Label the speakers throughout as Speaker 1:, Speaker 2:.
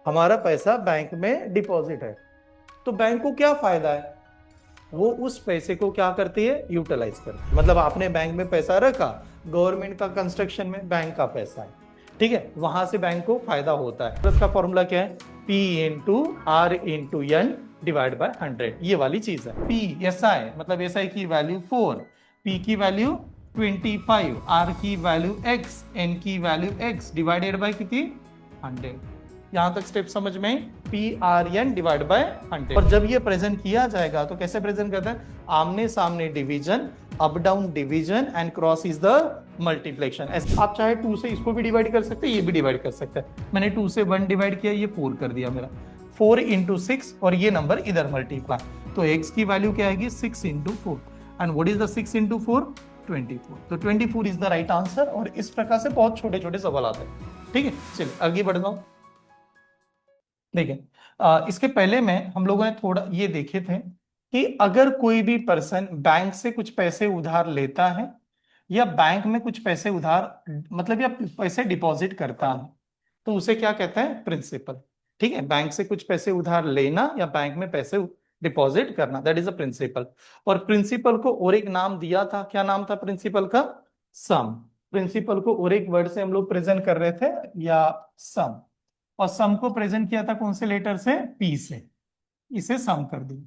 Speaker 1: हमारा पैसा बैंक में डिपॉजिट है, तो बैंक को क्या फायदा है, वो उस पैसे को क्या करती है, यूटिलाइज करती है। मतलब आपने बैंक में पैसा रखा, गवर्नमेंट का कंस्ट्रक्शन में बैंक का पैसा है, ठीक है, वहां से बैंक को फायदा होता है। इसका फॉर्मूला क्या है, P into R into N divide by 100, ये वाली चीज है। P SI, मतलब SI की वैल्यू 4, P की वैल्यू 25, R की वैल्यू X, N की वैल्यू X डिवाइडेड बाय कितनी, 100। यहां तक स्टेप समझ में, PRN डिवाइड बाय 100। और जब ये प्रेजेंट किया जाएगा तो कैसे प्रेजेंट करता है, आमने सामने division, up down division and cross is the मल्टीप्लेक्शन। आप चाहे 2 से इसको भी डिवाइड कर सकते हैं, ये भी डिवाइड कर सकते हैं। मैंने 2 से 1 डिवाइड किया, ये 4 कर दिया मेरा, 4 इंटू 6, और ये नंबर इधर मल्टीप्लाई, तो x की वैल्यू क्या आएगी, 6 into 4, and what is the 6 into 4, 24। तो 24 इज द राइट आंसर। और इस प्रकार से बहुत छोटे छोटे सवाल आते हैं, ठीक है। चलिए आगे बढ़ जाओ। देखिए, इसके पहले में हम लोगों ने थोड़ा ये देखे थे कि अगर कोई भी पर्सन बैंक से कुछ पैसे उधार लेता है या बैंक में कुछ पैसे उधार, मतलब या पैसे डिपॉजिट करता है, तो उसे क्या कहते हैं, प्रिंसिपल। ठीक है, बैंक से कुछ पैसे उधार लेना या बैंक में पैसे डिपॉजिट करना, दैट इज अ प्रिंसिपल। और प्रिंसिपल को और एक नाम दिया था, क्या नाम था प्रिंसिपल का, सम। प्रिंसिपल को और एक वर्ड से हम लोग प्रेजेंट कर रहे थे, या सम। और सम को प्रेजेंट किया था कौन से लेटर से, पी से, इसे सम कर दी।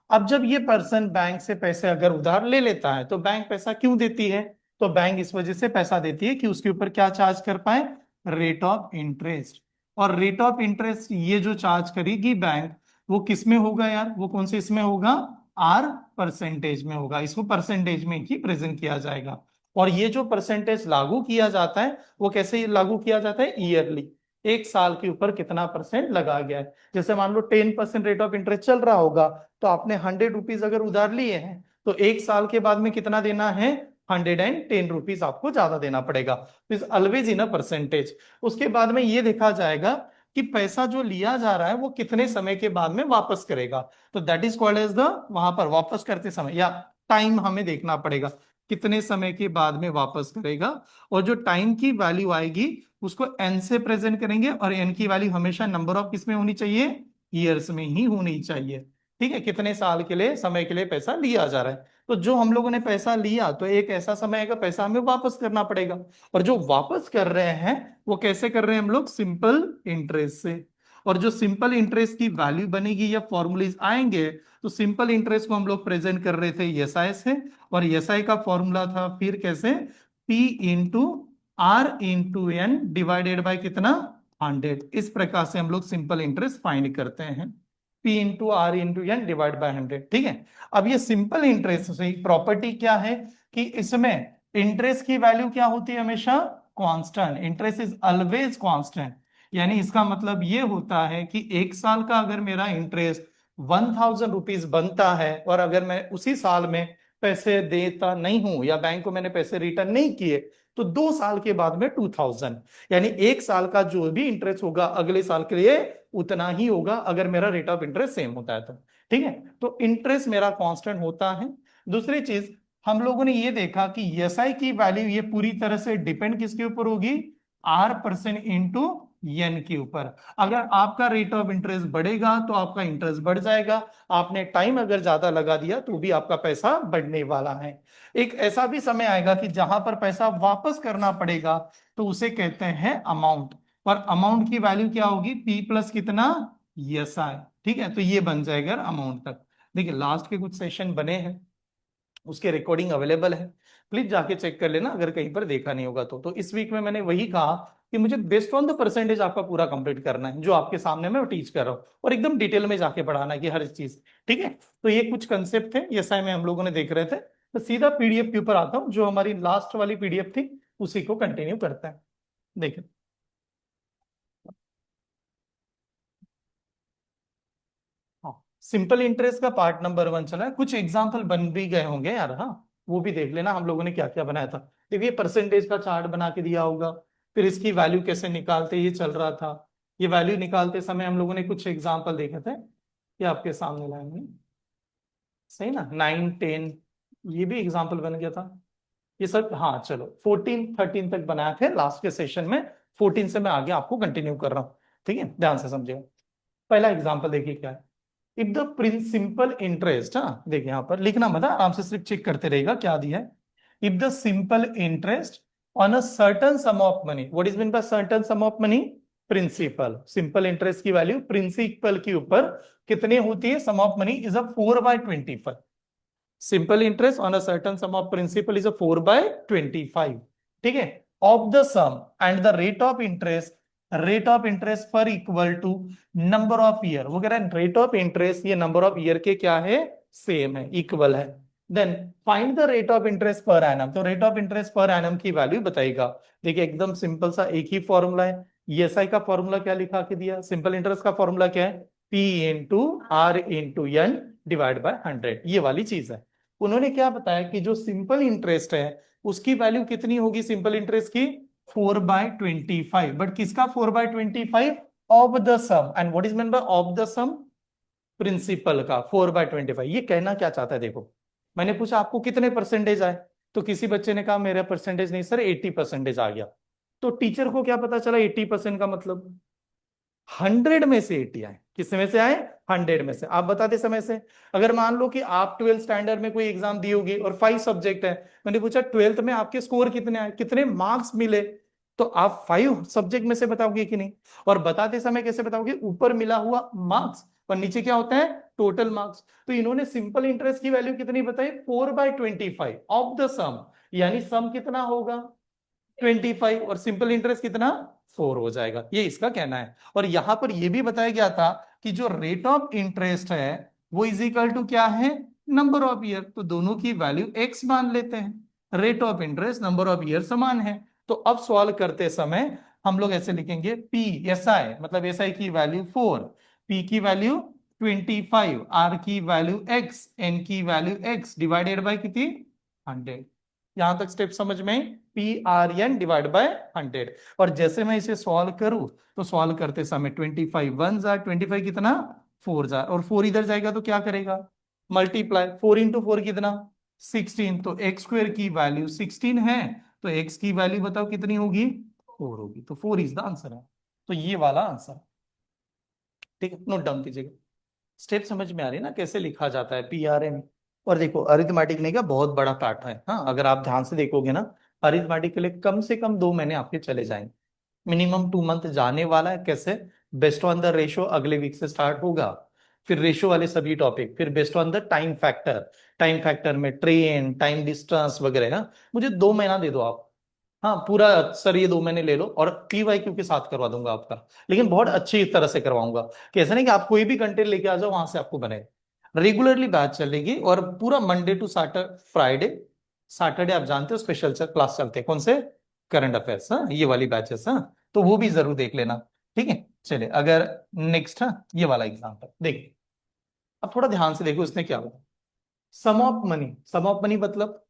Speaker 1: अब जब ये पर्सन बैंक से पैसे अगर उधार ले लेता है तो बैंक पैसा क्यों देती है, तो बैंक इस वजह से पैसा देती है कि उसके ऊपर क्या चार्ज कर पाए, रेट ऑफ इंटरेस्ट। और रेट ऑफ इंटरेस्ट ये जो चार्ज करेगी बैंक, वो किस में होगा यार, वो कौन से इसमें होगा, आर परसेंटेज में होगा। इसको परसेंटेज में ही प्रेजेंट किया जाएगा। और ये जो परसेंटेज लागू किया जाता है वो कैसे लागू किया जाता है, ईयरली, एक साल के ऊपर कितना परसेंट लगा गया है। जैसे मान लो 10% रेट ऑफ इंटरेस्ट चल रहा होगा, तो आपने 100 रुपीज अगर उधार लिए हैं, तो एक साल के बाद में कितना देना है, 110 रुपीज आपको ज्यादा देना पड़ेगा। तो ऑलवेज इन अ परसेंटेज। उसके बाद में ये देखा जाएगा कि पैसा जो लिया जा रहा है वो कितने समय के बाद में वापस करेगा, तो that is called as the, वहां पर वापस करते समय या टाइम हमें देखना पड़ेगा, कितने समय के बाद में वापस करेगा। और जो टाइम की वैल्यू आएगी उसको एन से प्रेजेंट करेंगे, और एन की वैल्यू हमेशा नंबर ऑफ किसमें होनी चाहिए, ईयर्स में ही होनी चाहिए। ठीक है, कितने साल के लिए, समय के लिए पैसा लिया जा रहा है। तो जो हम लोगों ने पैसा लिया, तो एक ऐसा समय आएगा पैसा हमें वापस करना पड़ेगा। और जो वापस कर रहे हैं वो कैसे कर रहे हैं हम लोग, सिंपल इंटरेस्ट से। और जो सिंपल इंटरेस्ट की वैल्यू बनेगी या फॉर्मूलेज आएंगे, तो सिंपल इंटरेस्ट को हम लोग प्रेजेंट कर रहे थे एसआई से, और एसआई का फॉर्मूला था फिर कैसे, P into R into N divided by कितना, 100। इस प्रकार से हम लोग सिंपल इंटरेस्ट फाइंड करते हैं, P into R into N divide by 100। ठीक है, अब ये सिंपल इंटरेस्ट से प्रॉपर्टी क्या है कि इसमें इंटरेस्ट की वैल्यू क्या होती है, हमेशा constant. Interest is always constant. यानी इसका मतलब ये होता है कि एक साल का अगर मेरा इंटरेस्ट 1000 रुपीज बनता है, और अगर मैं उसी साल में पैसे देता नहीं हूं या बैंक को मैंने पैसे रिटर्न नहीं किए, तो 2 साल के बाद में 2000, यानी एक साल का जो भी इंटरेस्ट होगा अगले साल के लिए उतना ही होगा, अगर मेरा रेट ऑफ इंटरेस्ट सेम होता है तो। ठीक है, तो इंटरेस्ट मेरा कांस्टेंट होता है। दूसरी चीज, हम लोगों ने ये देखा कि एसआई की वैल्यू ये पूरी तरह से डिपेंड किसके ऊपर होगी, आर परसेंट इंटू एन के ऊपर। अगर आपका रेट ऑफ इंटरेस्ट बढ़ेगा तो आपका इंटरेस्ट बढ़ जाएगा, आपने टाइम अगर ज्यादा लगा दिया तो भी आपका पैसा बढ़ने वाला है। एक ऐसा भी समय आएगा कि जहां पर पैसा वापस करना पड़ेगा, तो उसे कहते हैं अमाउंट। और अमाउंट की वैल्यू क्या होगी, पी प्लस कितना, एस आई। ठीक है, तो ये बन जाएगा अमाउंट तक। देखिए लास्ट के कुछ सेशन बने हैं, उसके रिकॉर्डिंग अवेलेबल है, प्लीज जाके चेक कर लेना अगर कहीं पर देखा नहीं होगा तो इस वीक में मैंने वही कहा कि मुझे बेस्ड ऑन द परसेंटेज आपका पूरा कंप्लीट करना है, जो आपके सामने मैं टीच कर रहा हूँ, और एकदम डिटेल में जाके पढ़ाना है कि हर चीज। ठीक है, तो ये कुछ कंसेप्ट थे एसआई में हम लोगों ने देख रहे थे। तो सीधा पीडीएफ के ऊपर आता हूँ, जो हमारी लास्ट वाली पीडीएफ थी उसी को कंटिन्यू करते हैं। देखिए, हाँ, सिंपल इंटरेस्ट का पार्ट नंबर 1 चला है, कुछ एग्जाम्पल बन भी गए होंगे यार, हाँ, वो भी देख लेना हम लोगों ने क्या क्या बनाया था। देखिए परसेंटेज का चार्ट बना के दिया होगा, फिर इसकी वैल्यू कैसे निकालते ये चल रहा था। ये वैल्यू निकालते समय हम लोगों ने कुछ एग्जाम्पल देखे थे, ये आपके सामने लाएंगे, सही ना, 9 10, ये भी एग्जाम्पल बन गया था। ये सब, हाँ चलो 14 13 तक बनाए थे लास्ट के सेशन में, 14 से मैं आगे आपको कंटिन्यू कर रहा हूँ। ठीक है, ध्यान से समझिएगा। पहला एग्जांपल देखिए क्या है। इफ द प्रिंसिपल इंटरेस्ट, हाँ देखिए यहां पर लिखना मत, आराम से सिर्फ चेक करते रहेगा क्या दिया है। If the simple interest on a certain sum of money, what is mean by certain sum of money? Principal. Simple interest की वैल्यू प्रिंसिपल के ऊपर कितनी होती है? Sum of money is a 4/25। Simple interest on a certain sum of principal is a 4/25। ठीक है, of the sum and the rate of interest पर equal to number of year. वो कह रहा है रेट ऑफ इंटरेस्ट ये number of year के क्या है? सेम है, इक्वल है। Then find the rate of interest per annum. तो rate of interest per annum की वैल्यू बताएगा। देखिए एकदम सिंपल सा एक ही फॉर्मूला है। ईएसआई का फॉर्मूला क्या लिखा के दिया? सिंपल इंटरेस्ट का फॉर्मूला क्या है? P into R into N divide by 100, ये वाली चीज है। उन्होंने क्या बताया कि जो सिंपल इंटरेस्ट है उसकी वैल्यू कितनी होगी? सिंपल इंटरेस्ट की 4/25। बट किसका 4/25? Of the sum. And what is mean by of the sum? Principal का 4/25। ये कहना क्या चाहता है? देखो मैंने पूछा आपको कितने परसेंटेज आए, तो किसी बच्चे ने कहा मेरा परसेंटेज नहीं सर 80% आ गया। तो टीचर को क्या पता चला 80% का मतलब 100 में से 80 आए। किस में से आए? 100 में से। आप बताते समय से, अगर मान लो कि आप 12th स्टैंडर्ड में कोई एग्जाम दी होगी और 5 सब्जेक्ट है, मैंने पूछा 12th में आपके स्कोर कितने आए, कितने मार्क्स मिले, तो आप 5 सब्जेक्ट में से बताओगे कि नहीं? और बताते समय कैसे बताओगे? ऊपर मिला हुआ मार्क्स और नीचे क्या होता है? Total marks. तो इन्होंने सिंपल इंटरेस्ट की वैल्यू कितनी बताई? 4/25 ऑफ द सम, यानी सम कितना होगा? 25 और सिंपल इंटरेस्ट कितना? 4 हो जाएगा। ये इसका कहना है। और यहां पर यह भी बताया गया था कि जो रेट ऑफ इंटरेस्ट है वो इज इक्वल टू क्या है? Number of year. तो दोनों की वैल्यू एक्स मान लेते हैं। Rate of interest number of year समान है। तो अब सॉल्व करते समय हम लोग ऐसे लिखेंगे पी एस आई, मतलब एस आई की वैल्यू 4, पी की वैल्यू 25, आर की वैल्यू एक्स, एन की वैल्यू एक्स डिवाइडेड बाय कितनी? 100। यहां तक स्टेप समझ में? P R N divide by 100। और जैसे मैं इसे सॉल्व करूं तो सॉल्व करते समय 25 1 जा 25 कितना? 4 जा, और 4 इधर जाएगा तो क्या करेगा? मल्टीप्लाई। 4 इंटू 4 कितना? 16। तो एक्स स्क्वायर की वैल्यू 16 है, तो एक्स की वैल्यू बताओ कितनी होगी? 4 होगी। तो 4 इज द आंसर है। तो ये वाला आंसर। ठीक है, नोट डाउन कीजिएगा। स्टेप समझ में आ रही है ना कैसे लिखा जाता है पीआरएन? और देखो अरिथमेटिक नहीं का बहुत बड़ा पार्ट है। हाँ अगर आप ध्यान से देखोगे ना, अरिथमेटिक के लिए कम से कम 2 महीने आपके चले जाएंगे, मिनिमम 2 मंथ जाने वाला है। कैसे? बेस्ड ऑन द रेशो अगले वीक से स्टार्ट होगा, फिर रेशो वाले सभी टॉपिक, फिर based on the time factor, time factor में ट्रेन टाइम डिस्टेंस वगैरह। हाँ मुझे 2 महीना दे दो आप, हाँ पूरा सर ये 2 महीने ले लो और पीवाईक्यू के साथ करवा दूंगा आपका, लेकिन बहुत अच्छी तरह से करवाऊंगा। कैसे नहीं कि आप कोई भी कंटेंट लेके आ जाओ वहां से आपको बने। रेगुलरली बैच चलेगी और पूरा Monday to Saturday, Friday Saturday आप जानते हो स्पेशल क्लास चलते हैं। कौन से? Current affairs. हाँ ये वाली बैचेस। हाँ तो वो भी जरूर देख लेना। ठीक है चलिए अगर नेक्स्ट, हाँ ये वाला एग्जाम्पल देखिए। अब थोड़ा ध्यान से देखो इसने क्या बोला। Sum of money, sum of money मतलब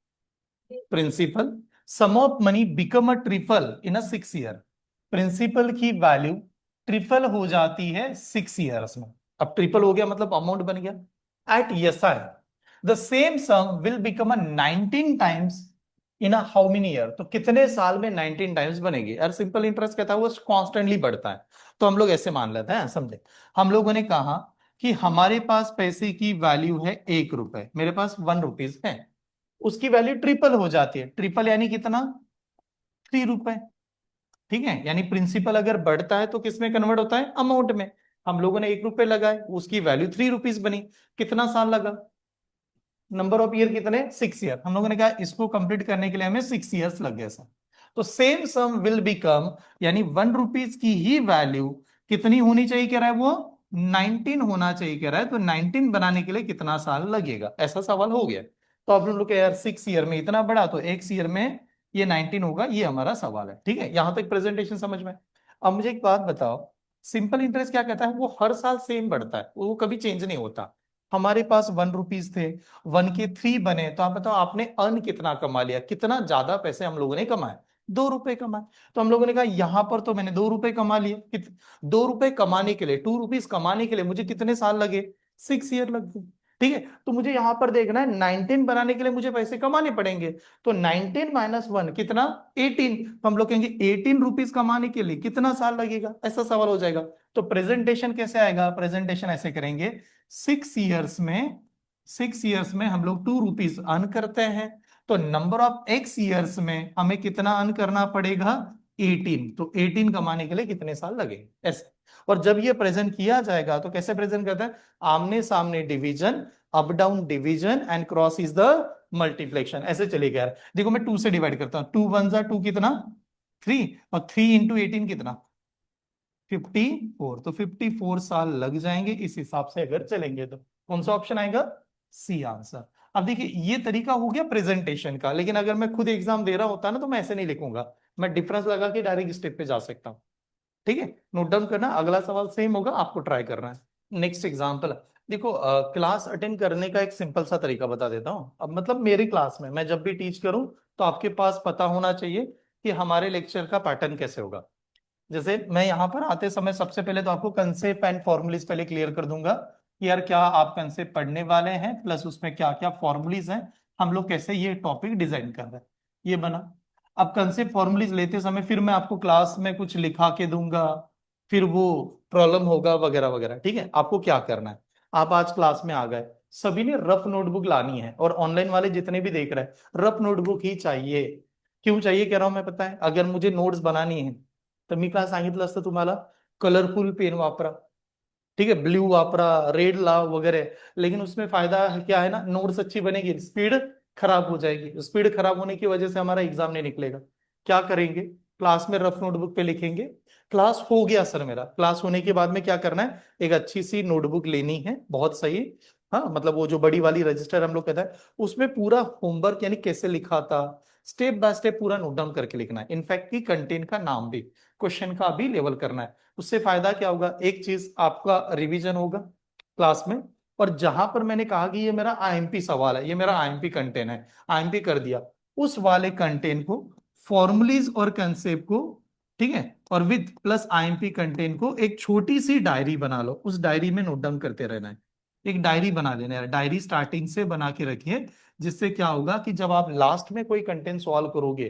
Speaker 1: principal, sum of money become a triple in a 6 year. Principal की वैल्यू ट्रिपल हो जाती है 6 ईयर्स में। अब ट्रिपल हो गया मतलब अमाउंट बन गया। At SI the same sum will become a 19 times in a how many year. तो कितने साल में 19 टाइम्स बनेगी? यार सिंपल इंटरेस्ट कहता है वो कॉन्स्टेंटली बढ़ता है। तो हम लोग ऐसे मान लेते हैं, समझे? हम लोगों ने कहा कि हमारे पास पैसे की वैल्यू है 1 रुपए, मेरे पास 1 रुपीज है, उसकी वैल्यू ट्रिपल हो जाती है। ट्रिपल यानी कितना? 3 रुपए। ठीक है, यानी प्रिंसिपल अगर बढ़ता है तो किस में कन्वर्ट होता है? अमाउंट में। हम लोगों ने 1 रुपए लगाए, उसकी वैल्यू 3 रुपीज बनी। कितना साल लगा? नंबर ऑफ ईयर कितने? 6 ईयर। हम लोगों ने कहा इसको कंप्लीट करने के लिए हमें 6 ईयर्स लग गए सर। तो सेम सम विल बिकम, यानी 1 रुपीज की ही वैल्यू कितनी होनी चाहिए कह रहा है वो? 19 होना चाहिए कह रहा है। तो 19 बनाने के लिए कितना साल लगेगा? ऐसा सवाल हो गया। तो आप लोग यार 6 ईयर में इतना बड़ा, तो 1 ईयर में ये 19 होगा। ये हमारा सवाल है। ठीक है, यहां तक प्रेजेंटेशन समझ में। अब मुझे एक बात बताओ, सिंपल इंटरेस्ट क्या कहता है? वो हर साल सेम बढ़ता है, वो कभी चेंज नहीं होता। हमारे पास 1 रुपीज थे, 1 के 3 बने, तो आप बताओ आपने अर्न कितना कमा लिया? कितना ज्यादा पैसे हम लोगों ने कमाए? 2 रुपए कमाए। तो हम लोगों ने कहा यहां पर तो मैंने 2 रुपए कमा लिए। 2 रुपए कमाने के लिए, 2 रुपीज कमाने के लिए मुझे कितने साल लगे? 6 ईयर लग गए। ठीक है, तो मुझे यहां पर देखना है 19 बनाने के लिए मुझे पैसे कमाने पड़ेंगे। तो 19 माइनस 1 कितना, 18। तो हम लोग कहेंगे 18 रुपीज कमाने के लिए कितना साल लगेगा, ऐसा सवाल हो जाएगा। तो प्रेजेंटेशन कैसे आएगा, प्रेजेंटेशन ऐसे करेंगे, 6 इयर्स में हम लोग 2 रुपीज अर्न करते हैं। तो नंबर ऑफ एक्स ईयर्स में हमें कितना अर्न करना पड़ेगा, 18। तो 18 कमाने के लिए कितने साल लगेंगे, ऐसे। और जब ये प्रेजेंट किया जाएगा तो कैसे प्रेजेंट करता है, आमने सामने division, up down division and cross is the मल्टीप्लेक्शन, ऐसे चलेगा यार। देखो मैं 2 से डिवाइड करता हूं, 2 वन जा 2 कितना, 3, और 3 इंटू 18 कितना, 54। तो 54 साल लग जाएंगे इस हिसाब से अगर चलेंगे तो। कौन सा ऑप्शन आएगा, सी आंसर। अब देखिए ये तरीका हो गया प्रेजेंटेशन का, लेकिन अगर मैं खुद एग्जाम दे रहा होता ना तो मैं ऐसे नहीं लिखूंगा, मैं डिफरेंस लगा के डायरेक्ट स्टेप पे जा सकता हूं। ठीक है, नोट डाउन करना, अगला सवाल सेम होगा, आपको ट्राई करना है। नेक्स्ट एग्जाम्पल देखो, क्लास अटेंड करने का एक सिंपल सा तरीका बता देता हूँ। अब मतलब मेरी क्लास में मैं जब भी टीच करूँ तो आपके पास पता होना चाहिए कि हमारे लेक्चर का पैटर्न कैसे होगा। जैसे मैं यहाँ पर आते समय सबसे पहले तो आपको कंसेप्ट एंड फॉर्मुलीज पहले क्लियर कर दूंगा कि यार क्या आप कंसेप्ट पढ़ने वाले हैं, प्लस उसमें क्या क्या फॉर्मुलीज हैं, हम लोग कैसे ये टॉपिक डिजाइन कर रहे हैं, ये बना। अब कंसेप्ट फॉर्मुलीज लेते समय फिर मैं आपको क्लास में कुछ लिखा के दूंगा, फिर वो प्रॉब्लम होगा वगैरह वगैरह। ठीक है, आपको क्या करना है, आप आज क्लास में आ गए, सभी ने रफ नोटबुक लानी है, और ऑनलाइन वाले जितने भी देख रहे हैं रफ नोटबुक ही चाहिए। क्यों चाहिए कह रहा हूं मैं, पता है, अगर मुझे नोट्स बनानी है तर मी काय सांगितलं असतं तुम्हाला, कलरफुल पेन वापरा, ठीक है, ब्लू वापरा, रेड लाव वगैरह। लेकिन उसमें फायदा क्या है ना, नोट्स अच्छी बनेगी, स्पीड खराब हो जाएगी, स्पीड खराब होने की वजह से हमारा एग्जाम नहीं निकलेगा। क्या करेंगे, क्लास में रफ नोटबुक पे लिखेंगे। क्लास हो गया सर मेरा, क्लास होने के बाद में क्या करना है, एक अच्छी सी नोटबुक लेनी है, बहुत सही। हाँ मतलब वो जो बड़ी वाली रजिस्टर हम लोग कहता है, उसमें पूरा होमवर्क यानी कैसे लिखा था स्टेप बाय स्टेप पूरा नोट डाउन करके लिखना है। इनफैक्ट की कंटेंट का नाम भी, क्वेश्चन का भी लेवल करना है। उससे फायदा क्या होगा, एक चीज आपका रिवीजन होगा क्लास में, और जहां पर मैंने कहा कि ये मेरा आईएमपी सवाल है, ये मेरा आईएमपी कंटेंट है, आईएमपी कर दिया, उस वाले कंटेंट को, फॉर्मुलीज और कंसेप्ट को, ठीक है, और विद प्लस आईएमपी कंटेंट को एक छोटी सी डायरी बना लो, उस डायरी में नोट डाउन करते रहना है। एक डायरी बना लेना है, डायरी स्टार्टिंग से बना के रखिए, जिससे क्या होगा कि जब आप लास्ट में कोई कंटेंट सॉल्व करोगे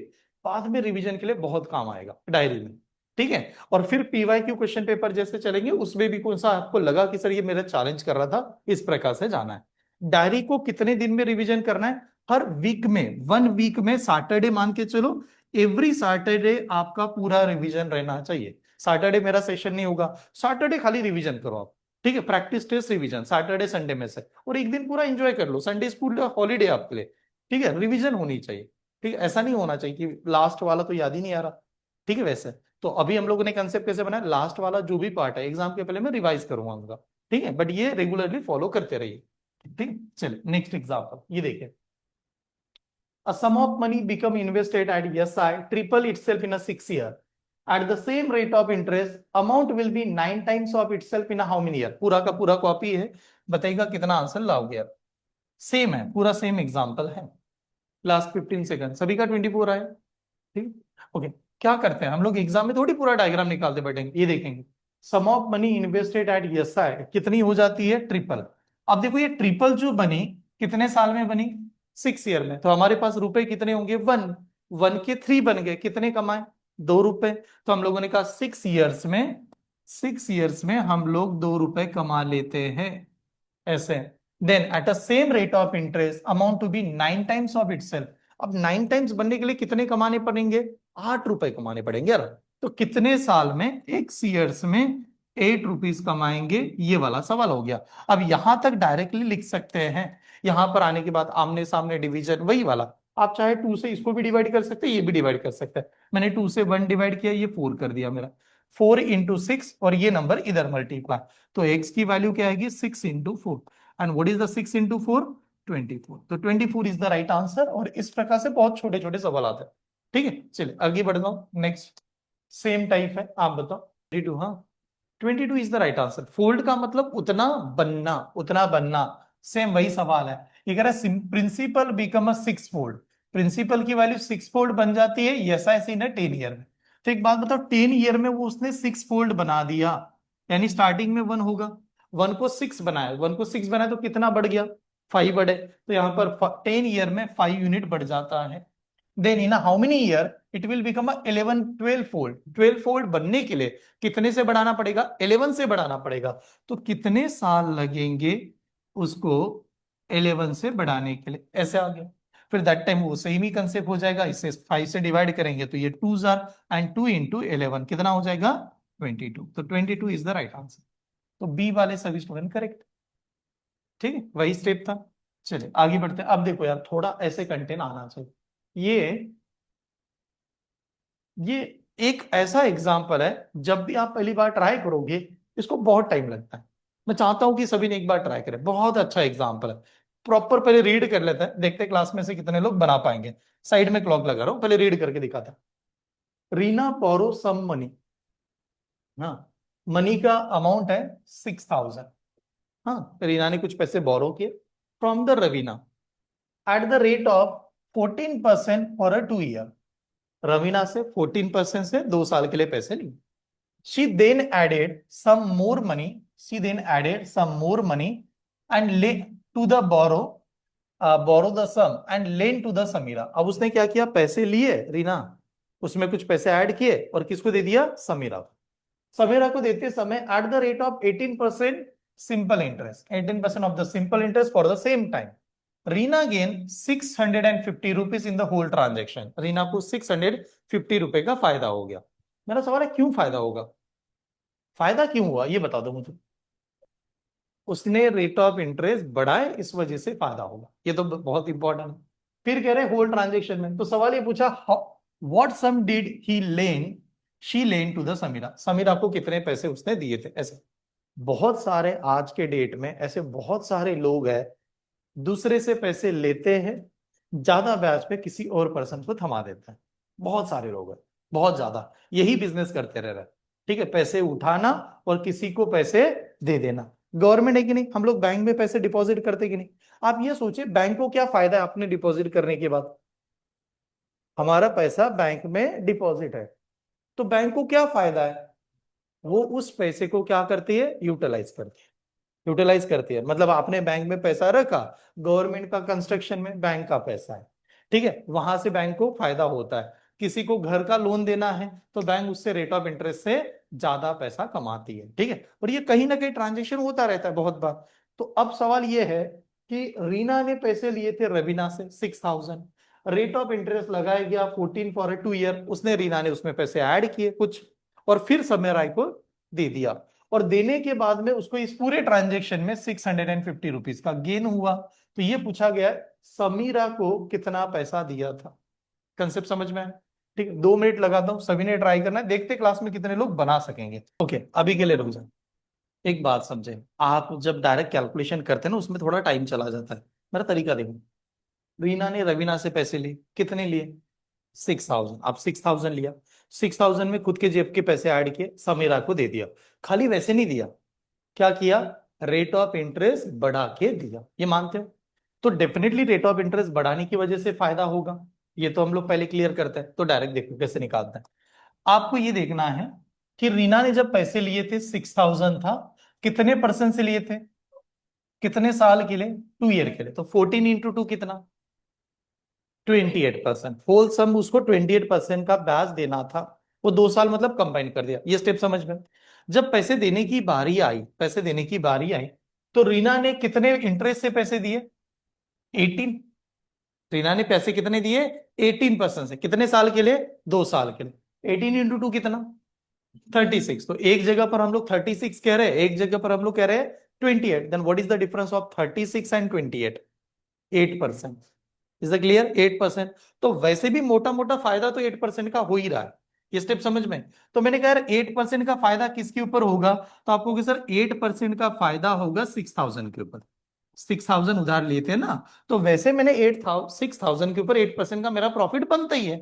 Speaker 1: बाद में रिवीजन के लिए बहुत काम आएगा डायरी में। ठीक है, और फिर पीवाईक्यू क्वेश्चन पेपर जैसे चलेंगे उसमें भी कौन सा आपको लगा कि सर ये मेरा चैलेंज कर रहा था, इस प्रकार से जाना है। डायरी को कितने दिन में रिवीजन करना है, हर वीक में, 1 वीक में सैटरडे मान के चलो, एवरी सैटरडे आपका पूरा रिवीजन रहना चाहिए। सैटरडे मेरा सेशन नहीं होगा, सैटरडे खाली रिवीजन करो आप, ठीक है, practice test revision Saturday Sunday में से, और एक दिन पूरा एंजॉय कर लो, संडे स्कूल हॉलीडे आपके लिए। ठीक है, रिवीजन होनी चाहिए। ठीक है, ऐसा नहीं होना चाहिए कि लास्ट वाला तो याद ही नहीं आ रहा। ठीक है, वैसे तो अभी हम लोगों ने कंसेप्ट कैसे बनाया, लास्ट वाला जो भी पार्ट है एग्जाम के पहले मैं रिवाइज करूंगा। ठीक है, बट ये रेगुलरली फॉलो करते रहिए। ठीक, चलिए नेक्स्ट एग्जाम्पल ये देखिए, a sum of money become invested at SI triple itself in a 6 year at the same rate of interest, amount will be 9 times of itself in a how many year। पूरा का पूरा copy है, बताइएगा कितना answer लाओगे आप। Same है, पूरा सेम एग्जांपल है, लास्ट 15 सेकंड सभी का 24 आया। ठीक, ओके। क्या करते हैं हम लोग, एग्जाम में थोड़ी पूरा डायग्राम निकालते बैठेंगे, ये देखेंगे sum of money invested at SI कितनी हो जाती है, ट्रिपल। अब देखो ये ट्रिपल जो बनी कितने साल में बनी, 6 ईयर में, तो हमारे पास रुपए कितने होंगे, 1, 1 के 3 बन गए, कितने कमाए, 2 रुपए। तो हम लोगों ने कहा 6 ईयर्स में हम लोग 2 रुपए कमा लेते हैं, ऐसे। Then at a same rate of interest amount to be 9 times of itself. अब 9 टाइम्स बनने के लिए कितने कमाने पड़ेंगे, 8 रुपए कमाने पड़ेंगे यार। तो कितने साल में, 6 ईयर्स में 8 रुपीज कमाएंगे, ये वाला सवाल हो गया। अब यहां तक डायरेक्टली लिख सकते हैं, यहां पर आने के बाद आमने सामने डिवीजन वही वाला, आप चाहे 2 से इसको भी डिवाइड कर सकते हैं, ये भी डिवाइड कर सकते हैं। मैंने 2 से 1 डिवाइड किया, ये 4 कर दिया मेरा, 4 इंटू 6, और ये नंबर इधर मल्टीप्लाई। तो एक्स की वैल्यू क्या आएगी, 6 into 4। And what is the 6 into 4, 24। तो 24 इज द राइट आंसर। और इस प्रकार से बहुत छोटे छोटे सवाल आते हैं। ठीक है, चलिए आगे बढ़ जाओ, नेक्स्ट सेम टाइप है, आप बताओ। 22, हाँ 22 is the right answer. Fold का मतलब उतना बनना, उतना बनना, सेम वही सवाल है। ये कह रहा है principal become a 6 fold, principal की वैल्यू 6 फोल्ड बन जाती है, यस आई सी ना 10 ईयर में। तो एक बात बताओ, 10 ईयर में वो उसने 6 फोल्ड बना दिया, यानी स्टार्टिंग में 1 होगा, 1 को 6 बनाया, 1 को 6 बनाया तो कितना बढ़ गया, 5 बढ़े, तो यहाँ पर 10 ईयर में 5 यूनिट बढ़ जाता है। Then in how many year it will become 11 12 fold, 12 fold बनने के लिए कितने से बढ़ाना पड़ेगा, 11 से बढ़ाना पड़ेगा। तो कितने साल लगेंगे उसको 11 से बढ़ाने के लिए, ऐसे आ गया। फिर दैट टाइम वो सेम ही कंसेप्ट हो जाएगा, इसे 5 से डिवाइड करेंगे तो ये 2 जार एंड 2 इंटू 11 कितना हो जाएगा 22। तो 22 इज द राइट आंसर। तो बी वाले सभी स्टूडेंट करेक्ट। ठीक है, वही स्टेप था। चलिए आगे बढ़ते हैं। अब देखो यार, थोड़ा ऐसे कंटेंट आना चाहिए। ये एक ऐसा एग्जाम्पल है, जब भी आप पहली बार ट्राई करोगे इसको बहुत टाइम लगता है। मैं चाहता हूं कि सभी ने एक बार ट्राई करें, बहुत अच्छा एग्जाम्पल है। प्रॉपर पहले रीड कर लेते हैं, देखते हैं क्लास में से कितने लोग बना पाएंगे। साइड में क्लॉक लगा रहा हूं, पहले रीड करके दिखाता। रीना बोरो सम मनी, हाँ, मनी का अमाउंट है 6000। हाँ, रीना ने कुछ पैसे बोरो किए from the Raveena eight the rate of 14% for a 2 year. Raveena से 14% से 2 साल के लिए पैसे लिए। She then added some more money. She then added some more money and lent to the borrow the sum and lent to the Samira. अब उसने क्या किया, पैसे लिए रीना, उसमें कुछ पैसे ऐड किए और किसको दे दिया, समीरा को। समीरा को देते समय at the rate of 18% simple interest, 18% of the simple interest for the same time. Reena gain 650 rupees in the whole transaction. Reena को 650 रुपए का फायदा हो गया। मेरा सवाल है क्यों फायदा होगा, फायदा क्यों हुआ ये बता दो मुझे। उसने रेट ऑफ इंटरेस्ट बढ़ाए, इस वजह से फायदा होगा, ये तो बहुत इंपॉर्टेंट है। फिर कह रहे होल ट्रांजेक्शन में, तो सवाल ये पूछा what sum did he lend she lend to the Samira. Samira को कितने पैसे उसने दिए थे। ऐसे बहुत सारे आज के डेट में ऐसे बहुत सारे लोग हैं, दूसरे से पैसे लेते हैं, ज्यादा ब्याज पे किसी और पर्सन को थमा देते हैं। बहुत सारे लोग हैं, बहुत ज्यादा यही बिजनेस करते रह रहे हैं। ठीक है, पैसे उठाना और किसी को पैसे दे देना। गवर्नमेंट है कि नहीं, हम लोग बैंक में पैसे डिपॉजिट करते कि नहीं। आप ये सोचिए बैंक को क्या फायदा है अपने डिपॉजिट करने के बाद। हमारा पैसा बैंक में डिपॉजिट है, तो बैंक को क्या फायदा है, वो उस पैसे को क्या करती है, यूटिलाइज करती है। यूटिलाइज करती है मतलब आपने बैंक में पैसा रखा, गवर्नमेंट का कंस्ट्रक्शन में बैंक का पैसा है, ठीक है, वहां से बैंक को फायदा होता है। किसी को घर का लोन देना है तो बैंक उससे रेट ऑफ इंटरेस्ट से ज्यादा पैसा कमाती है। ठीक है, और ये कहीं ना कहीं ट्रांजेक्शन होता रहता है बहुत बार। तो अब सवाल ये है कि रीना ने पैसे लिए थे रवीना से 6000, रेट ऑफ इंटरेस्ट लगाया गया 14 फॉर ए 2 ईयर, उसने रीना ने उसमें पैसे ऐड किए कुछ और फिर समय राय को दे दिया। और देने के बाद में उसको इस पूरे ट्रांजेक्शन में 650 रुपीज का गेन हुआ। तो ये पूछा गया समीरा को कितना पैसा दिया था। कंसेप्ट समझ में आया। ठीक है, 2 मिनट लगाता हूं, सभी ने ट्राई करना है, देखते क्लास में कितने लोग बना सकेंगे। ओके, अभी के लिए रुक जाए। एक बात समझे, आप जब डायरेक्ट कैलकुलेशन करते हैं ना उसमें थोड़ा टाइम चला जाता है। मेरा तरीका देखो, रीना ने रवीना से पैसे लिए, कितने लिए 6000। आप 6000 लिया, 6000 में खुद के जेब के पैसे ऐड किए, समीरा को दे दिया। खाली वैसे नहीं दिया, क्या किया, रेट ऑफ इंटरेस्ट बढ़ा के दिया। ये मानते हो, तो डेफिनेटली रेट ऑफ इंटरेस्ट बढ़ाने की वजह से फायदा होगा। ये तो हम लोग पहले क्लियर करते हैं। तो डायरेक्ट देखो कैसे निकालते हैं। आपको ये देखना है कि रीना ने जब पैसे लिए थे 6000 था, कितने परसेंट से लिए थे, कितने साल के लिए, 2 ईयर के लिए। तो 14 इंटू 2 कितना, 28%। होल सम उसको 28% का ब्याज देना था, वो 2 साल मतलब कंबाइन कर दिया। ये स्टेप समझ में। जब पैसे देने की बारी आई, पैसे देने की बारी आई, तो रीना ने कितने इंटरेस्ट से पैसे दिए, 18। रीना ने पैसे कितने दिए, 18% से, कितने साल के लिए, 2 साल के लिए। 18 इंटू 2 कितना, 36। तो एक जगह पर हम लोग 36 कह रहे हैं, एक जगह पर हम लोग कह रहे हैं 28। Then what is the difference of 36 and 28, 8%। Is the clear, 8%। तो वैसे भी मोटा मोटा फायदा तो 8% का हो ही रहा है। ये स्टेप समझ में। तो मैंने कहा 8% का फायदा किसके ऊपर होगा, तो आपको सर 8% का फायदा होगा 6000 के ऊपर। 6000 उधार लिए थे ना, तो वैसे मैंने 6000 के ऊपर 8% का मेरा प्रॉफिट बनता ही है।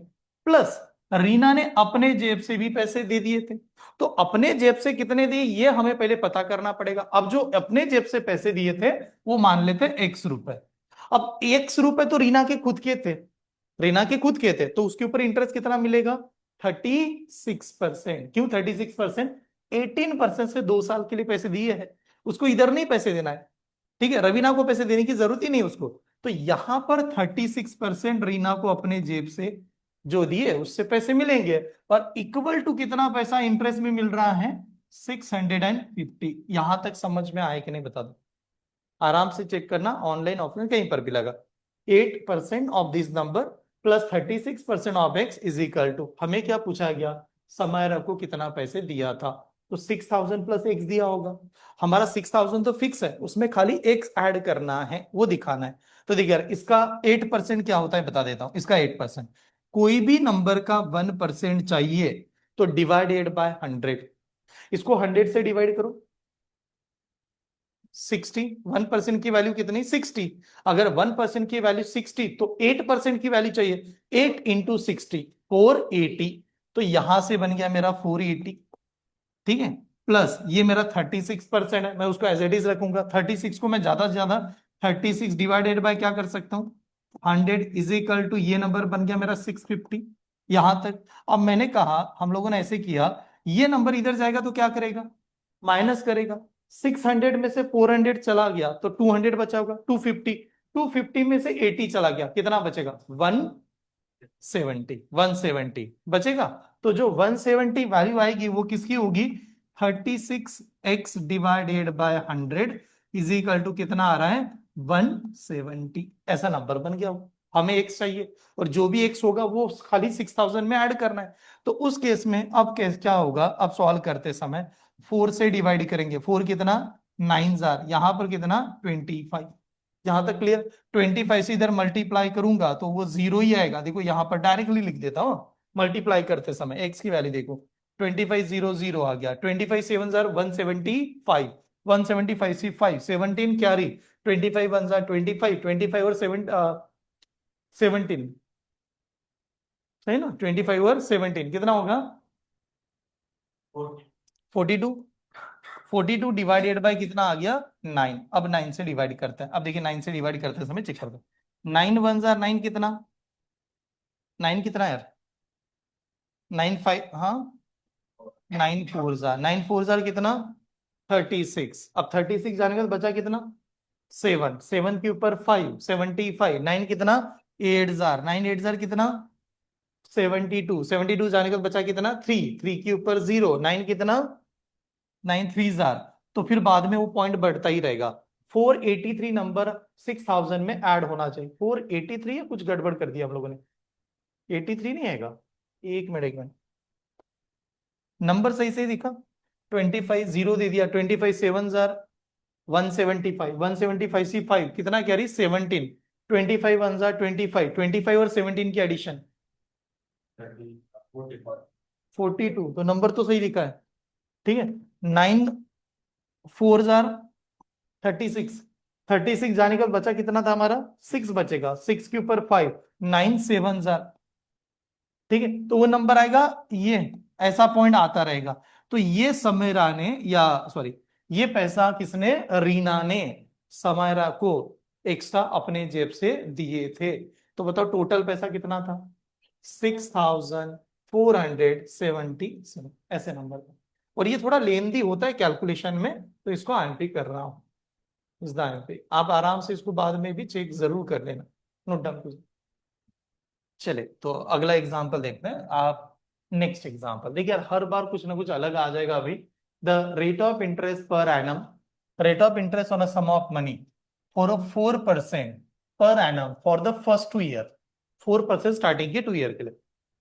Speaker 1: प्लस रीना ने अपने जेब से भी पैसे दे दिए थे, तो अपने जेब से कितने दिए ये हमें पहले पता करना पड़ेगा। अब जो अपने जेब से पैसे दिए थे वो मान लेते x रुपए। अब x रुपए तो रीना के खुद के थे, रीना के खुद के थे, तो उसके ऊपर इंटरेस्ट कितना मिलेगा, 36%। क्यों 36%, 18% से 2 साल के लिए पैसे दिए हैं। उसको इधर नहीं पैसे देना है, ठीक है, रवीना को पैसे देने की जरूरत ही नहीं उसको। तो यहां पर 36% रीना को अपने जेब से जो दिए उससे पैसे मिलेंगे, और इक्वल टू कितना पैसा इंटरेस्ट में मिल रहा है, 650। यहां तक समझ में आए कि नहीं बता दो, आराम से चेक करना, ऑनलाइन ऑफलाइन कहीं पर भी लगा। 8% of this number plus 36% of X is equal to, हमें क्या पूछा गया, समायरा को कितना पैसे दिया था, तो 6000 प्लस एक्स दिया होगा। हमारा 6000 तो फिक्स है, उसमें खाली एक्स ऐड करना है, वो दिखाना है। तो देखिए यार, इसका 8% क्या होता है बता देता हूं, इसका 8%, कोई भी नंबर का 1% चाहिए तो डिवाइडेड बाय 100, इसको 100 से डिवाइड करो, 60, 1% की वैल्यू कितनी, 60। अगर 1% की वैल्यू 60 तो 8% की वैल्यू चाहिए, 8 इंटू 60, 480। तो यहां से बन गया मेरा 480, ठीक है, प्लस ये मेरा 36% है, मैं उसको एज इट इज रखूंगा। 36 को मैं ज्यादा से ज्यादा 36 डिवाइडेड बाय क्या कर सकता हूं, 100 इज इक्वल टू, ये नंबर बन गया मेरा 650। यहां तक अब मैंने कहा, हम लोगों ने ऐसे किया, ये नंबर इधर जाएगा तो क्या करेगा, माइनस करेगा। 600 में से 400 चला गया तो 200 बचा होगा, 250, 250 में से 80 चला गया, कितना बचेगा, 170, 170 बचेगा। तो जो 170 वैल्यू आएगी वो किसकी होगी, 36x divided by 100 is equal to कितना आ रहा है, 170। ऐसा नंबर बन गया वो, हमें x चाहिए, और जो भी x होगा वो खाली 6000 में ऐड करना है। तो उस केस में अब केस क्या होगा, अब सॉल्व करते समय 4 से डिवाइड करेंगे, 4 कितना, 9 यहां पर कितना, 25। यहां तक क्लियर, 25 से इधर मल्टीप्लाई करूंगा तो वो जीरो ही आएगा, देखो यहां पर डायरेक्टली लिख देता हूं, मल्टीप्लाई करते समय एक्स की वैल्यू देखो, 25 0 0 आ गया, 25 7 जार 175, 175 से 5 17 कैरी, 25 1 जार 25, 25 और 7 17, सही ना, 25 और 17 कितना होगा, 42। 42 डिवाइडेड बाय कितना आ गया, 9। अब 9 से डिवाइड करते हैं, अब देखिए 9 से डिवाइड करते समय चेक करते हैं, 9 1 जार 9 कितना, 9 कितना यार, 9 5, हाँ, 9 4 जार, 9 4 जार कितना, 36। अब 36 जाने का बचा कितना, 7, 7 के ऊपर 5, 75, 9 कितना, 8 जार, 9 8 जार कितना, 72, 72 जाने का बचा कितना, 3, 3 के ऊपर 0, 9 कितना, 9 3 जार। तो फिर बाद में वो पॉइंट बढ़ता ही रहेगा। 483 नंबर 6000 में ऐड होना चाहिए, 483 है, कुछ गड़बड़ कर दिया हम लोगों ने, 83 नहीं आएगा, एक मिनट एक मिनट, नंबर सही से दिखा, 25 जीरो दे दिया, 25 7 जार 175, 175 सी 5 कितना कैरी, 17, 25 1 जार 25, 25 और 17 की एडिशन 42, तो नंबर तो सही लिखा है, ठीक है। 9 4 जार 36, 36 जाने का बचा कितना था हमारा, 6 बचेगा, 6 के ऊपर 5, 9 7 जार, ठीक है, तो वो नंबर आएगा ये, ऐसा पॉइंट आता रहेगा। तो ये समीरा ने, या सॉरी, ये पैसा किसने, रीना ने समायरा को एक्स्ट्रा अपने जेब से दिए थे। तो बताओ टोटल पैसा कितना था, 6477, ऐसे नंबर का। और ये थोड़ा लेंदी होता है कैलकुलेशन में, तो इसको आईएमपी कर रहा हूं, इस आईएमपी आप आराम से इसको बाद में भी चेक जरूर कर लेना, नोट डाउन। चले तो अगला एग्जांपल देखते हैं आप, नेक्स्ट एग्जांपल देखिए यार, हर बार कुछ ना कुछ अलग आ जाएगा अभी। The rate of interest per annum, rate of interest on a sum of money for a 4% per annum for the first 2 year, 4% starting के 2 ईयर के लिए,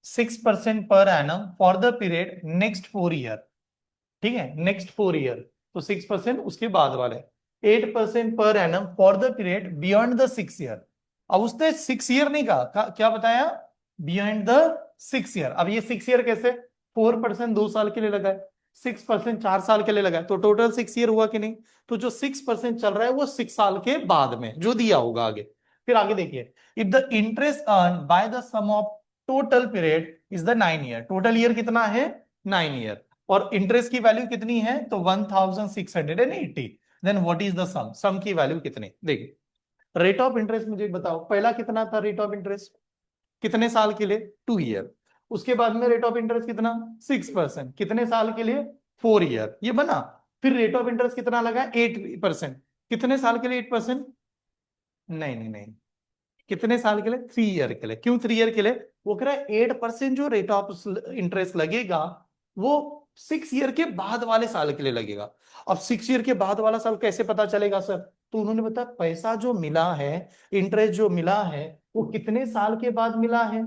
Speaker 1: 6% per annum for the period next 4 year, ठीक है, next 4 year, तो 6% उसके बाद वाले, 8% पर annum for the period beyond the 6 year. अब उसने 6 ईयर नहीं कहा, क्या बताया, बियॉन्ड द 6 ईयर। अब ये 6 ईयर कैसे, 4% 2 साल के लिए लगा है, 6% 4 साल के लिए लगा है, तो टोटल 6 ईयर हुआ कि नहीं। तो जो 6% चल रहा है वो 6 साल के बाद में जो दिया होगा आगे। फिर आगे देखिए, if the interest earn by the sum of total period is the 9 year, total year कितना है, 9 ईयर, और इंटरेस्ट की वैल्यू कितनी है, तो 1680, देन व्हाट इज द सम, सम की वैल्यू कितनी, देखिए रेट ऑफ इंटरेस्ट मुझे बताओ, पहला कितना था रेट ऑफ इंटरेस्ट, कितने साल के लिए, 2 ईयर, उसके बाद में रेट ऑफ इंटरेस्ट कितना, 6%, कितने साल के लिए, 4 ईयर, ये बना। फिर रेट ऑफ इंटरेस्ट कितना लगा, 8%। कितने साल के लिए 8%? नहीं नहीं नहीं, कितने साल के लिए? 3 ईयर के लिए। क्यों 3 ईयर के लिए? वो कह रहा है 8% जो रेट ऑफ इंटरेस्ट लगेगा वो 6 ईयर के बाद वाले साल के लिए लगेगा। अब 6 ईयर के बाद वाला साल कैसे पता चलेगा सर? तो उन्होंने बताया पैसा जो मिला है, इंटरेस्ट जो मिला है, वो कितने साल के बाद मिला है?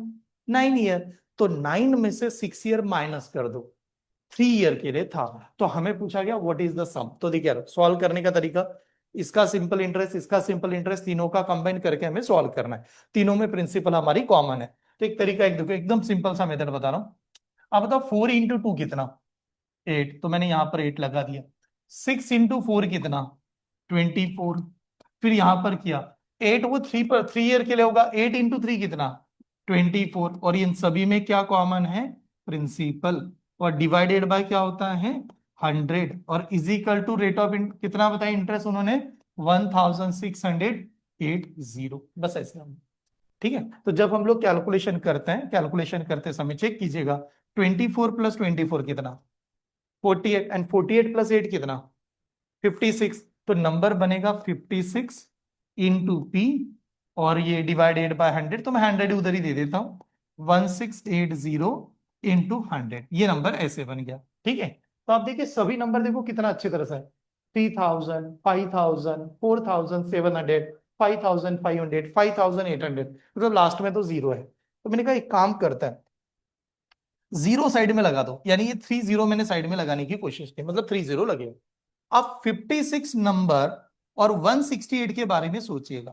Speaker 1: 9 ईयर। तो 9 में से 6 ईयर माइनस कर दो, 3 ईयर के लिए था। तो हमें पूछा गया व्हाट इज द सम। तो देखिए सॉल्व करने का तरीका, इसका सिंपल इंटरेस्ट, इसका सिंपल इंटरेस्ट, तीनों का कंबाइन करके हमें सॉल्व करना है। तीनों में प्रिंसिपल हमारी कॉमन है। तो एक तरीका, एक देखो एकदम सिंपल सा मेथड बता रहा हूं। अब बताओ 4 इंटू 2 कितना? 8। तो मैंने यहां पर 8 लगा दिया। 6 इंटू 4 कितना? 24। फिर यहां पर किया 8, वो 3 ईयर के लिए होगा। 8 इंटू 3 कितना? 24। और इन सभी में क्या कॉमन है? प्रिंसिपल। और डिवाइडेड बाय क्या होता है? 100। और इजिकल टू रेट ऑफ कितना बताया इंटरेस्ट उन्होंने? 1680। बस ऐसे हम, ठीक है। तो जब हम लोग कैलकुलेशन करते हैं, कैलकुलेशन करते समय चेक कीजिएगा, 24 + 24 कितना? 48। एंड 48 + 8 कितना? 56। तो नंबर बनेगा 56 इंटू P, और ये डिवाइडेड बाय 100। तो मैं 100 उधर ही दे देता हूं, 1680 इंटू 100। ये नंबर ऐसे बन गया, ठीक है। तो आप देखिए सभी नंबर देखो कितना अच्छी तरह से है। 3000, 5000, 4700, 5500, 5800, मतलब लास्ट में तो जीरो है। तो मैंने कहा एक काम करता है, जीरो साइड में लगा दो, यानी ये 30 मैंने साइड में लगाने की कोशिश की, मतलब 30 लगेगा। अब 56 नंबर और 168 के बारे में सोचिएगा,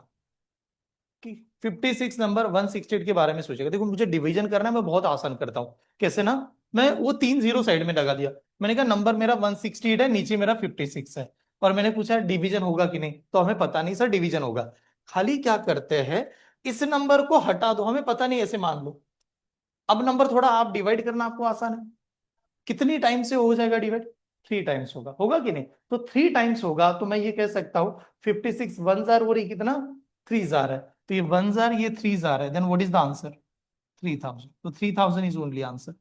Speaker 1: कि 56 नंबर 168 के बारे में सोचिएगा। देखो मुझे डिवीजन करना है, मैं बहुत आसान करता हूं। कैसे ना, मैं वो 3 जीरो साइड में लगा दिया। मैंने कहा नंबर मेरा 168 है, नीचे मेरा 56 है। और मैंने पूछा डिवीजन होगा कि नहीं, तो हमें पता नहीं सर डिवीजन होगा। खाली क्या करते हैं, इस नंबर को हटा दो, हमें पता नहीं, ऐसे मान लो। अब नंबर थोड़ा आप डिवाइड करना आपको आसान है। कितनी टाइम से हो जाएगा डिवाइड? 3 टाइम्स होगा, होगा कि नहीं? तो 3 टाइम्स होगा, तो मैं ये कह सकता हूं 56 1 जार और ये कितना? 3 जार है। तो ये 1 जार, ये 3 जार है, then what is the answer? 3000। तो 3000 इज ओनली आंसर,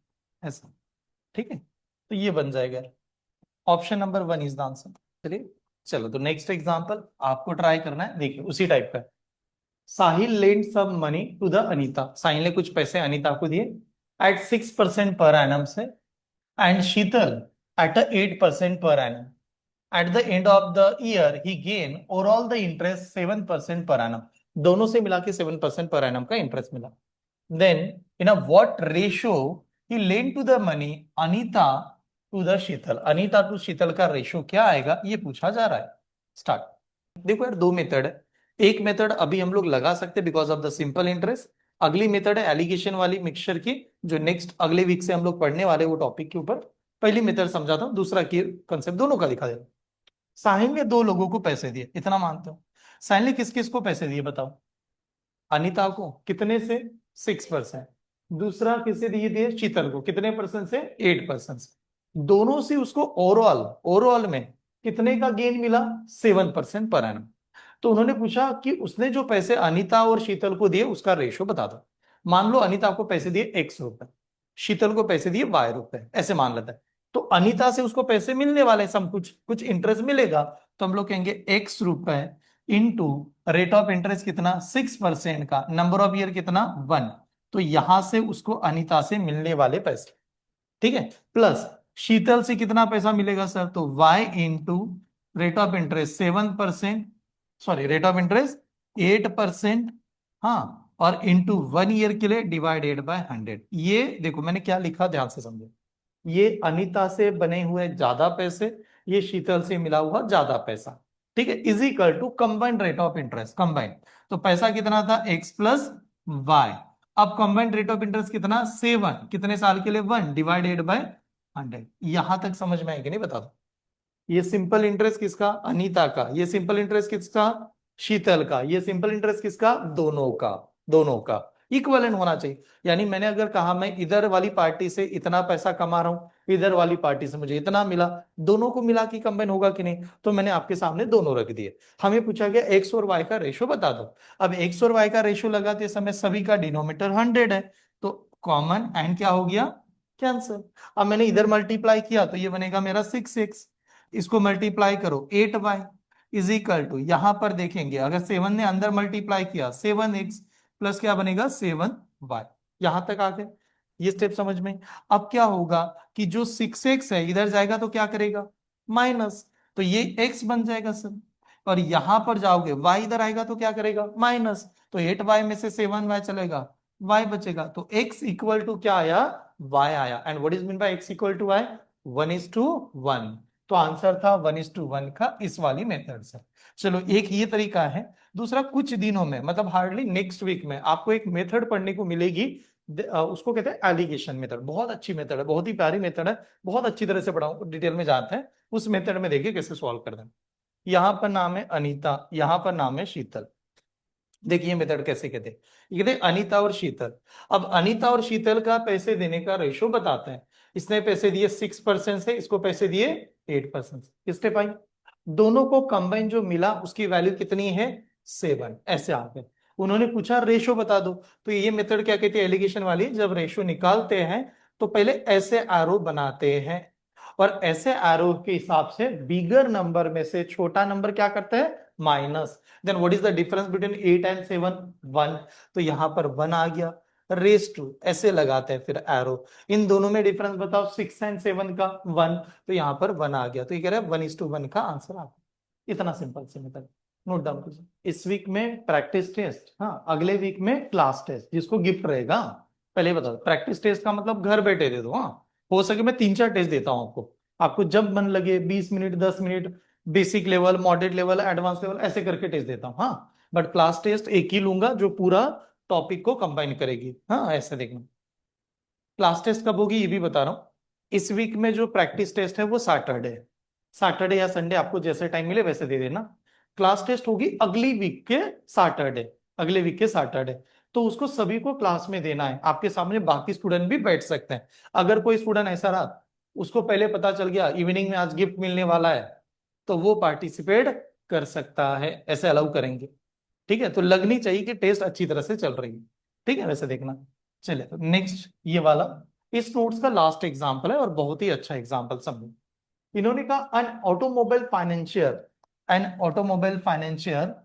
Speaker 1: ऐसा, ठीक है। तो ये बन जाएगा, option number 1 is the answer. चलिए, चलो तो नेक्स्ट एग्जांपल आपको ट्राई करना है। देखिए उसी टाइप का, Sahil lend some money to the Anita. Sahil ने कुछ पैसे अनीता को दिए एट 6% पर एनम से, and Sheetal at a 8% per annum. At the end of the year, he gain overall the interest 7% per annum. दोनों से मिला के 7% per annum का इंटरेस्ट मिला। Then in a what ratio he lent to the money Anita to the Sheetal? Anita to Sheetal का ratio क्या आएगा, ये पूछा जा रहा है। स्टार्ट। देखो यार दो मेथड है। एक मेथड अभी हम लोग लगा सकते because of the simple interest. अगली मेथड है एलिगेशन वाली मिक्सचर की, जो नेक्स्ट अगले वीक से हम लोग पढ़ने वाले वो टॉपिक के ऊपर। पहली मेथड समझाता हूं, दूसरा की कंसेप्ट दोनों का दिखा देता। साहिल ने 2 लोगों को पैसे दिए, इतना मानते हो। साहिल ने किस किस को पैसे दिए बताओ? अनिता को, कितने से? 6%। दूसरा किसे दिए दिए? शीतल को, कितने परसेंट से? 8% से। दोनों से उसको ओवरऑल, ओवरऑल में कितने का गेन मिला? 7% पर एनम। तो उन्होंने पूछा कि उसने जो पैसे अनीता और शीतल को दिए उसका रेशो बता दो। मान लो अनीता को पैसे दिए X रुपए, शीतल को पैसे दिए Y रुपए, ऐसे मान लेते हैं। तो अनीता से उसको पैसे मिलने वाले, सम कुछ कुछ इंटरेस्ट मिलेगा। तो हम लोग कहेंगे X रुपए इंटू रेट ऑफ इंटरेस्ट कितना? 6% का, नंबर ऑफ ईयर कितना? 1। तो यहां से उसको अनीता से मिलने वाले पैसे, ठीक है, प्लस शीतल से कितना पैसा मिलेगा सर? तो Y into rate of interest 7%, sorry rate of interest 8%, हाँ, और इंटू 1 ईयर के लिए डिवाइडेड बाय 100। ये देखो मैंने क्या लिखा, ध्यान से समझो। ये अनीता से बने हुए ज्यादा पैसे, ये शीतल से मिला हुआ ज्यादा पैसा, ठीक है, is equal to combined rate of interest, combined. तो पैसा कितना था? X plus Y. अब कंबाइंड रेट ऑफ इंटरेस्ट कितना? 7, कितने साल के लिए? 1 डिवाइडेड बाय 100। यहां तक समझ में आएगी नहीं, बता दो। ये सिंपल इंटरेस्ट किसका? अनीता का। ये सिंपल इंटरेस्ट किसका? शीतल का। ये सिंपल इंटरेस्ट किसका? दोनों का, दोनों का इक्वलेंट होना चाहिए। यानी मैंने अगर कहा मैं इधर वाली पार्टी से इतना पैसा कमा रहा हूं, इधर वाली पार्टी से मुझे इतना मिला, दोनों को मिला के कंबाइन होगा कि नहीं? तो मैंने आपके सामने दोनों रख दिए। हमें पूछा गया एक्स और वाई का रेशो बता दो। अब एक्स और वाई का रेशो लगाते समय सभी का डिनोमिनेटर 100 है, तो कॉमन एंड क्या हो गया? कैंसिल। अब मैंने इधर मल्टीप्लाई किया तो ये बनेगा मेरा 6x। इसको मल्टीप्लाई करो 8y इज इक्वल टू, यहां पर देखेंगे अगर 7 ने अंदर मल्टीप्लाई किया 7x प्लस क्या बनेगा 7y। यहां तक आ गए, ये स्टेप समझ में। अब क्या होगा कि जो 6x है इधर जाएगा तो क्या करेगा माइनस, तो ये x बन जाएगा सर। और यहां पर जाओगे y इधर आएगा तो क्या करेगा माइनस, तो 8y में से 7y चलेगा, y बचेगा। तो x इक्वल टू क्या आया y आया। And what is mean by x equal to y, 1:1। तो आंसर था 1:1 का इस वाली मेथड से। चलो एक ये तरीका है। दूसरा, कुछ दिनों में मतलब हार्डली नेक्स्ट वीक में आपको एक मेथड पढ़ने को मिलेगी, उसको कहते हैं एलिगेशन मेथड। बहुत अच्छी मेथड है, बहुत ही प्यारी मेथड है, बहुत अच्छी तरह से पढ़ाऊं, डिटेल में जानते हैं उस मेथड में, देखिए कैसे सॉल्व कर दें। यहां पर नाम है अनीता, यहां पर नाम है शीतल। देखिए मेथड कैसे कहते हैं, ये कहते हैं अनीता और शीतल। अब अनीता और शीतल का पैसे देने का रेशो बताते हैं। इसने पैसे दिए 6% से, इसको पैसे दिए 8% से। किस स्टेप आई, दोनों को कंबाइन जो मिला उसकी वैल्यू कितनी है 7, ऐसे आ गए। उन्होंने पूछा रेशो बता दो, तो ये मेथड क्या कहती है एलिगेशन वाली, जब रेशो निकालते हैं तो पहले ऐसे एरो बनाते हैं, और ऐसे एरो के हिसाब से बिगर नंबर में से छोटा नंबर क्या करते हैं minus. Then what is the difference between 8 and 7, 1। तो यहां पर 1 आ गया, रेस टू ऐसे लगाते हैं फिर एरो। इन दोनों में डिफरेंस बताओ 6 एंड 7 का 1, तो यहां पर 1 आ गया। तो ये कह रहे हैं 1:1 का आंसर आ गया। इतना सिंपल से मेथड, नोट डाउन कीजिए। इस वीक में प्रैक्टिस टेस्ट, हाँ अगले वीक में क्लास टेस्ट, जिसको गिफ्ट रहेगा। पहले बताओ, प्रैक्टिस टेस्ट का मतलब घर बैठे दे दो, हाँ हो सके मैं 3-4 टेस्ट देता हूं आपको, आपको जब मन लगे 20 minute 10 minute, basic level, moderate level, advance level, ऐसे करके टेस्ट देता हूँ। हाँ बट क्लास टेस्ट एक ही लूंगा जो पूरा टॉपिक को कंबाइन करेगी। हाँ ऐसे देखना, क्लास टेस्ट कब होगी ये भी बता रहा हूँ। इस वीक में जो प्रैक्टिस टेस्ट है वो सैटरडे है, सैटरडे या संडे आपको जैसे टाइम मिले वैसे दे देना। क्लास टेस्ट होगी अगली वीक के सैटरडे, अगले वीक के सैटरडे। तो उसको सभी को क्लास में देना है, आपके सामने बाकी स्टूडेंट भी बैठ सकते हैं। अगर कोई स्टूडेंट ऐसा रहा उसको पहले पता चल गया इवनिंग में आज गिफ्ट मिलने वाला है, तो वो पार्टिसिपेट कर सकता है, ऐसे अलाउ करेंगे। ठीक है, तो लगनी चाहिए कि टेस्ट अच्छी तरह से चल रही है। ठीक है, वैसे देखना। चलिए तो नेक्स्ट ये वाला इस नोट्स का लास्ट एग्जांपल है और बहुत ही अच्छा एग्जांपल समझो। इन्होंने कहा an automobile financier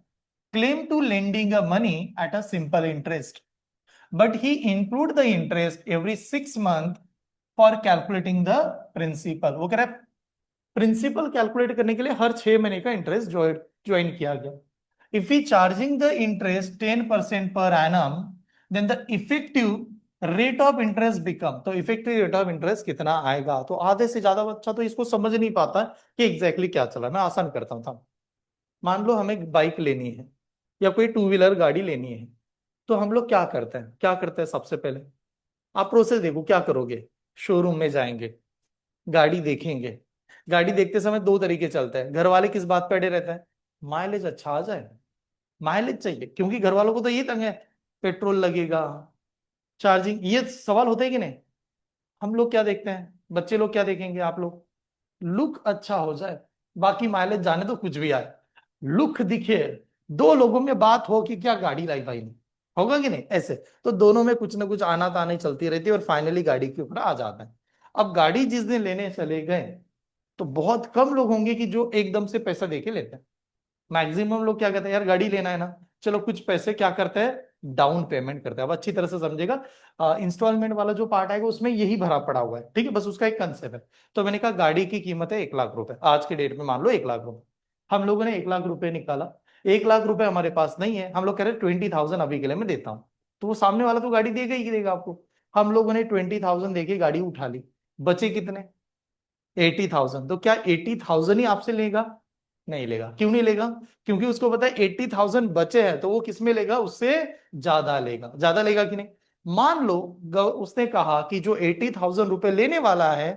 Speaker 1: claim to lending a money at a simple interest, but he include the interest every 6 months for calculating the principal। वो कह रहा है प्रिंसिपल कैलकुलेट करने के लिए हर 6 महीने का इंटरेस्ट ज्वाइन किया गया। If he charging the interest 10% per annum, then the effective rate of interest become, तो इफेक्टिव रेट ऑफ इंटरेस्ट कितना आएगा। तो आधे से ज्यादा बच्चा तो इसको समझ नहीं पाता कि एग्जैक्टली क्या चला। मैं आसान करता हूँ था। मान लो हमें बाइक लेनी है या कोई टू व्हीलर गाड़ी लेनी है, तो हम लोग क्या करते हैं सबसे पहले, आप प्रोसेस देखो क्या करोगे। शोरूम में जाएंगे, गाड़ी देखेंगे। गाड़ी देखते समय दो तरीके चलते हैं, घर वाले किस बात पे अड़े रहते हैं, माइलेज अच्छा आ जाए, माइलेज चाहिए, क्योंकि घर वालों को तो ये तंग है पेट्रोल लगेगा, चार्जिंग, ये सवाल होता है कि नहीं। हम लोग क्या देखते हैं, बच्चे लोग क्या देखेंगे, आप लोग लुक अच्छा हो जाए, बाकी माइलेज जाने तो कुछ भी आए, लुक दिखे, दो लोगों में बात हो कि क्या गाड़ी लाई भाई ने, होगा कि नहीं ऐसे। तो दोनों में कुछ ना कुछ आना तानी चलती रहती है और फाइनली गाड़ी के ऊपर आ जाता है। अब गाड़ी जिस दिन लेने चले गए तो बहुत कम लोग होंगे कि जो एकदम से पैसा देके लेते हैं। मैक्सिमम लोग क्या कहते हैं, यार गाड़ी लेना है ना, चलो कुछ पैसे क्या करते हैं डाउन पेमेंट करते हैं। अब अच्छी तरह से समझेगा, इंस्टॉलमेंट वाला जो पार्ट आएगा उसमें यही भरा पड़ा हुआ है। ठीक है, बस उसका एक कंसेप्ट है। तो मैंने कहा गाड़ी की कीमत है 1,00,000 रुपए, आज के डेट में मान लो 1,00,000 रुपए। हम लोगों ने 1,00,000 रुपए निकाला, 1,00,000 रुपए हमारे पास नहीं है, हम लोग कह रहे 20,000 अभी के लिए मैं देता हूँ। तो वो सामने वाला तो गाड़ी देगा ही देगा आपको। हम लोगों ने 20,000 देके गाड़ी उठा ली, बचे कितने 80,000। तो क्या 80,000 ही आपसे लेगा, नहीं लेगा। क्यों नहीं लेगा, क्योंकि उसको पता है 80,000 बचे हैं, तो वो किस में लेगा, उससे ज्यादा लेगा। ज्यादा लेगा कि नहीं। मान लो उसने कहा कि जो 80,000 रुपए लेने वाला है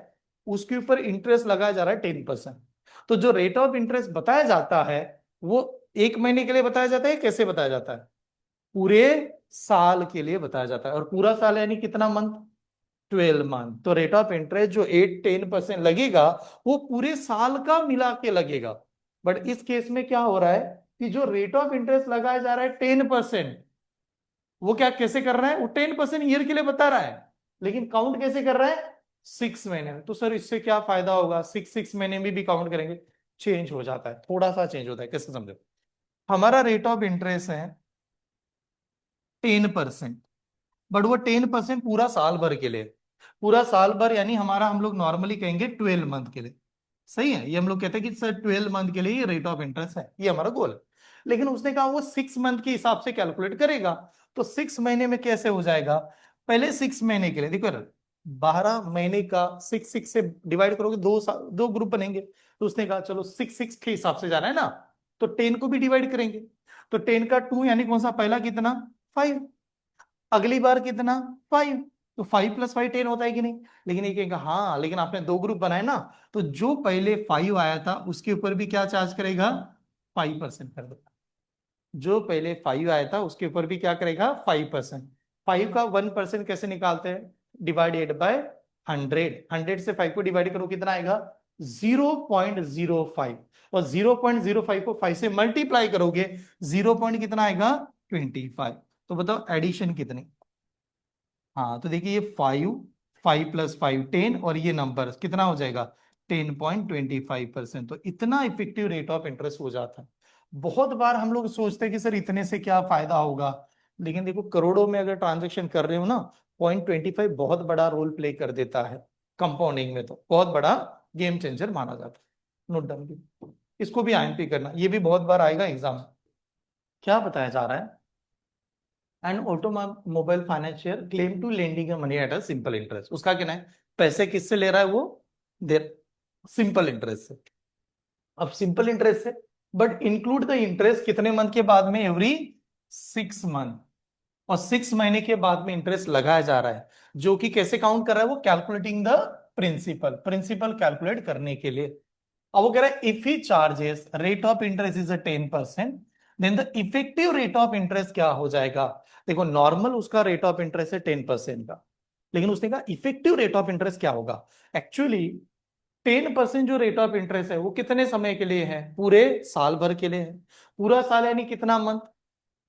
Speaker 1: उसके ऊपर इंटरेस्ट लगाया जा रहा है 10%। तो जो रेट ऑफ इंटरेस्ट बताया जाता है वो 1 महीने के लिए बताया जाता है, कैसे बताया जाता है, पूरे साल के लिए बताया जाता है। और पूरा साल यानी कितना मंथ, 12 मंथ। तो रेट ऑफ इंटरेस्ट जो 8-10% लगेगा वो पूरे साल का मिला के लगेगा। बट इस केस में क्या हो रहा है कि जो रेट ऑफ इंटरेस्ट लगाया जा रहा है 10%, वो क्या कैसे कर रहा है, वो 10% ईयर के लिए बता रहा है, लेकिन काउंट कैसे कर रहा है 6 महीने में, तो सर इससे क्या फायदा होगा, 6 महीने में भी काउंट करेंगे, चेंज हो जाता है, थोड़ा सा चेंज होता है। कैसे समझो, हमारा रेट ऑफ इंटरेस्ट है 10%, बट वो 10% पूरा साल भर के लिए, पूरा साल भर यानी हमारा, हम लोग नॉर्मली कहेंगे 12 मंथ के लिए। सही है, ये हम लोग कहते हैं कि सर 12 मंथ के लिए ये रेट ऑफ इंटरेस्ट है, ये हमारा गोल है। लेकिन उसने कहा वो 6 मंथ के हिसाब से कैलकुलेट करेगा, तो 6 महीने में कैसे हो जाएगा, पहले 6 महीने के लिए देखो, 12 महीने का 6 से डिवाइड करोगे, दो ग्रुप बनेंगे, तो उसने कहा चलो 6 के हिसाब से जाना है ना, तो 10 को भी डिवाइड करेंगे, तो 10 का 2 यानी कौन सा, पहला कितना 5, अगली बार कितना 5, तो 5 + 5 10 होता है कि नहीं। लेकिन ये कहेगा हाँ, लेकिन आपने दो ग्रुप बनाए ना, तो जो पहले 5 आया था उसके ऊपर भी क्या चार्ज करेगा, 5% कर देगा। जो पहले 5 आया था उसके ऊपर भी क्या करेगा, 5%। 5 का 1% कैसे निकालते हैं, डिवाइडेड बाय 100, 100 से 5 को डिवाइड करो कितना आएगा, 0.05, और 0.05 को 5 से मल्टीप्लाई करोगे, 0 पॉइंट कितना आएगा, 25। तो बताओ एडिशन कितनी, हाँ तो देखिए ये 5 + 5 10, और ये नंबर कितना हो जाएगा, 10.25%। तो इतना इफेक्टिव रेट ऑफ इंटरेस्ट हो जाता है। बहुत बार हम लोग सोचते हैं कि सर इतने से क्या फायदा होगा, लेकिन देखो करोड़ों में अगर ट्रांजेक्शन कर रहे हो ना, 0.25 बहुत बड़ा रोल प्ले कर देता है कंपाउंडिंग में, तो बहुत बड़ा गेम चेंजर माना जाता है। नोट डाउन की, इसको भी आईएमपी करना, ये भी बहुत बार आएगा एग्जाम में। क्या बताया जा रहा है, and automobile financier claim to lending money at a simple interest, उसका कहना है पैसे किससे ले रहा है वो, देर सिंपल इंटरेस्ट से। अब सिंपल इंटरेस्ट से, बट इंक्लूड द इंटरेस्ट कितने मंथ के बाद में, एवरी 6 मंथ, और 6 महीने के बाद में इंटरेस्ट लगाया जा रहा है, जो कि कैसे काउंट कर रहा है वो, calculating the principal, principal calculate करने के लिए। अब वो कह रहा है if he charges rate of interest is 10%, then the effective rate of interest क्या हो जाएगा। देखो नॉर्मल उसका रेट ऑफ इंटरेस्ट है 10% का, लेकिन उसने कहा इफेक्टिव रेट ऑफ इंटरेस्ट क्या होगा। एक्चुअली 10% जो रेट ऑफ इंटरेस्ट है वो कितने समय के लिए है, पूरे साल भर के लिए है। पूरा साल यानी कितना मंथ,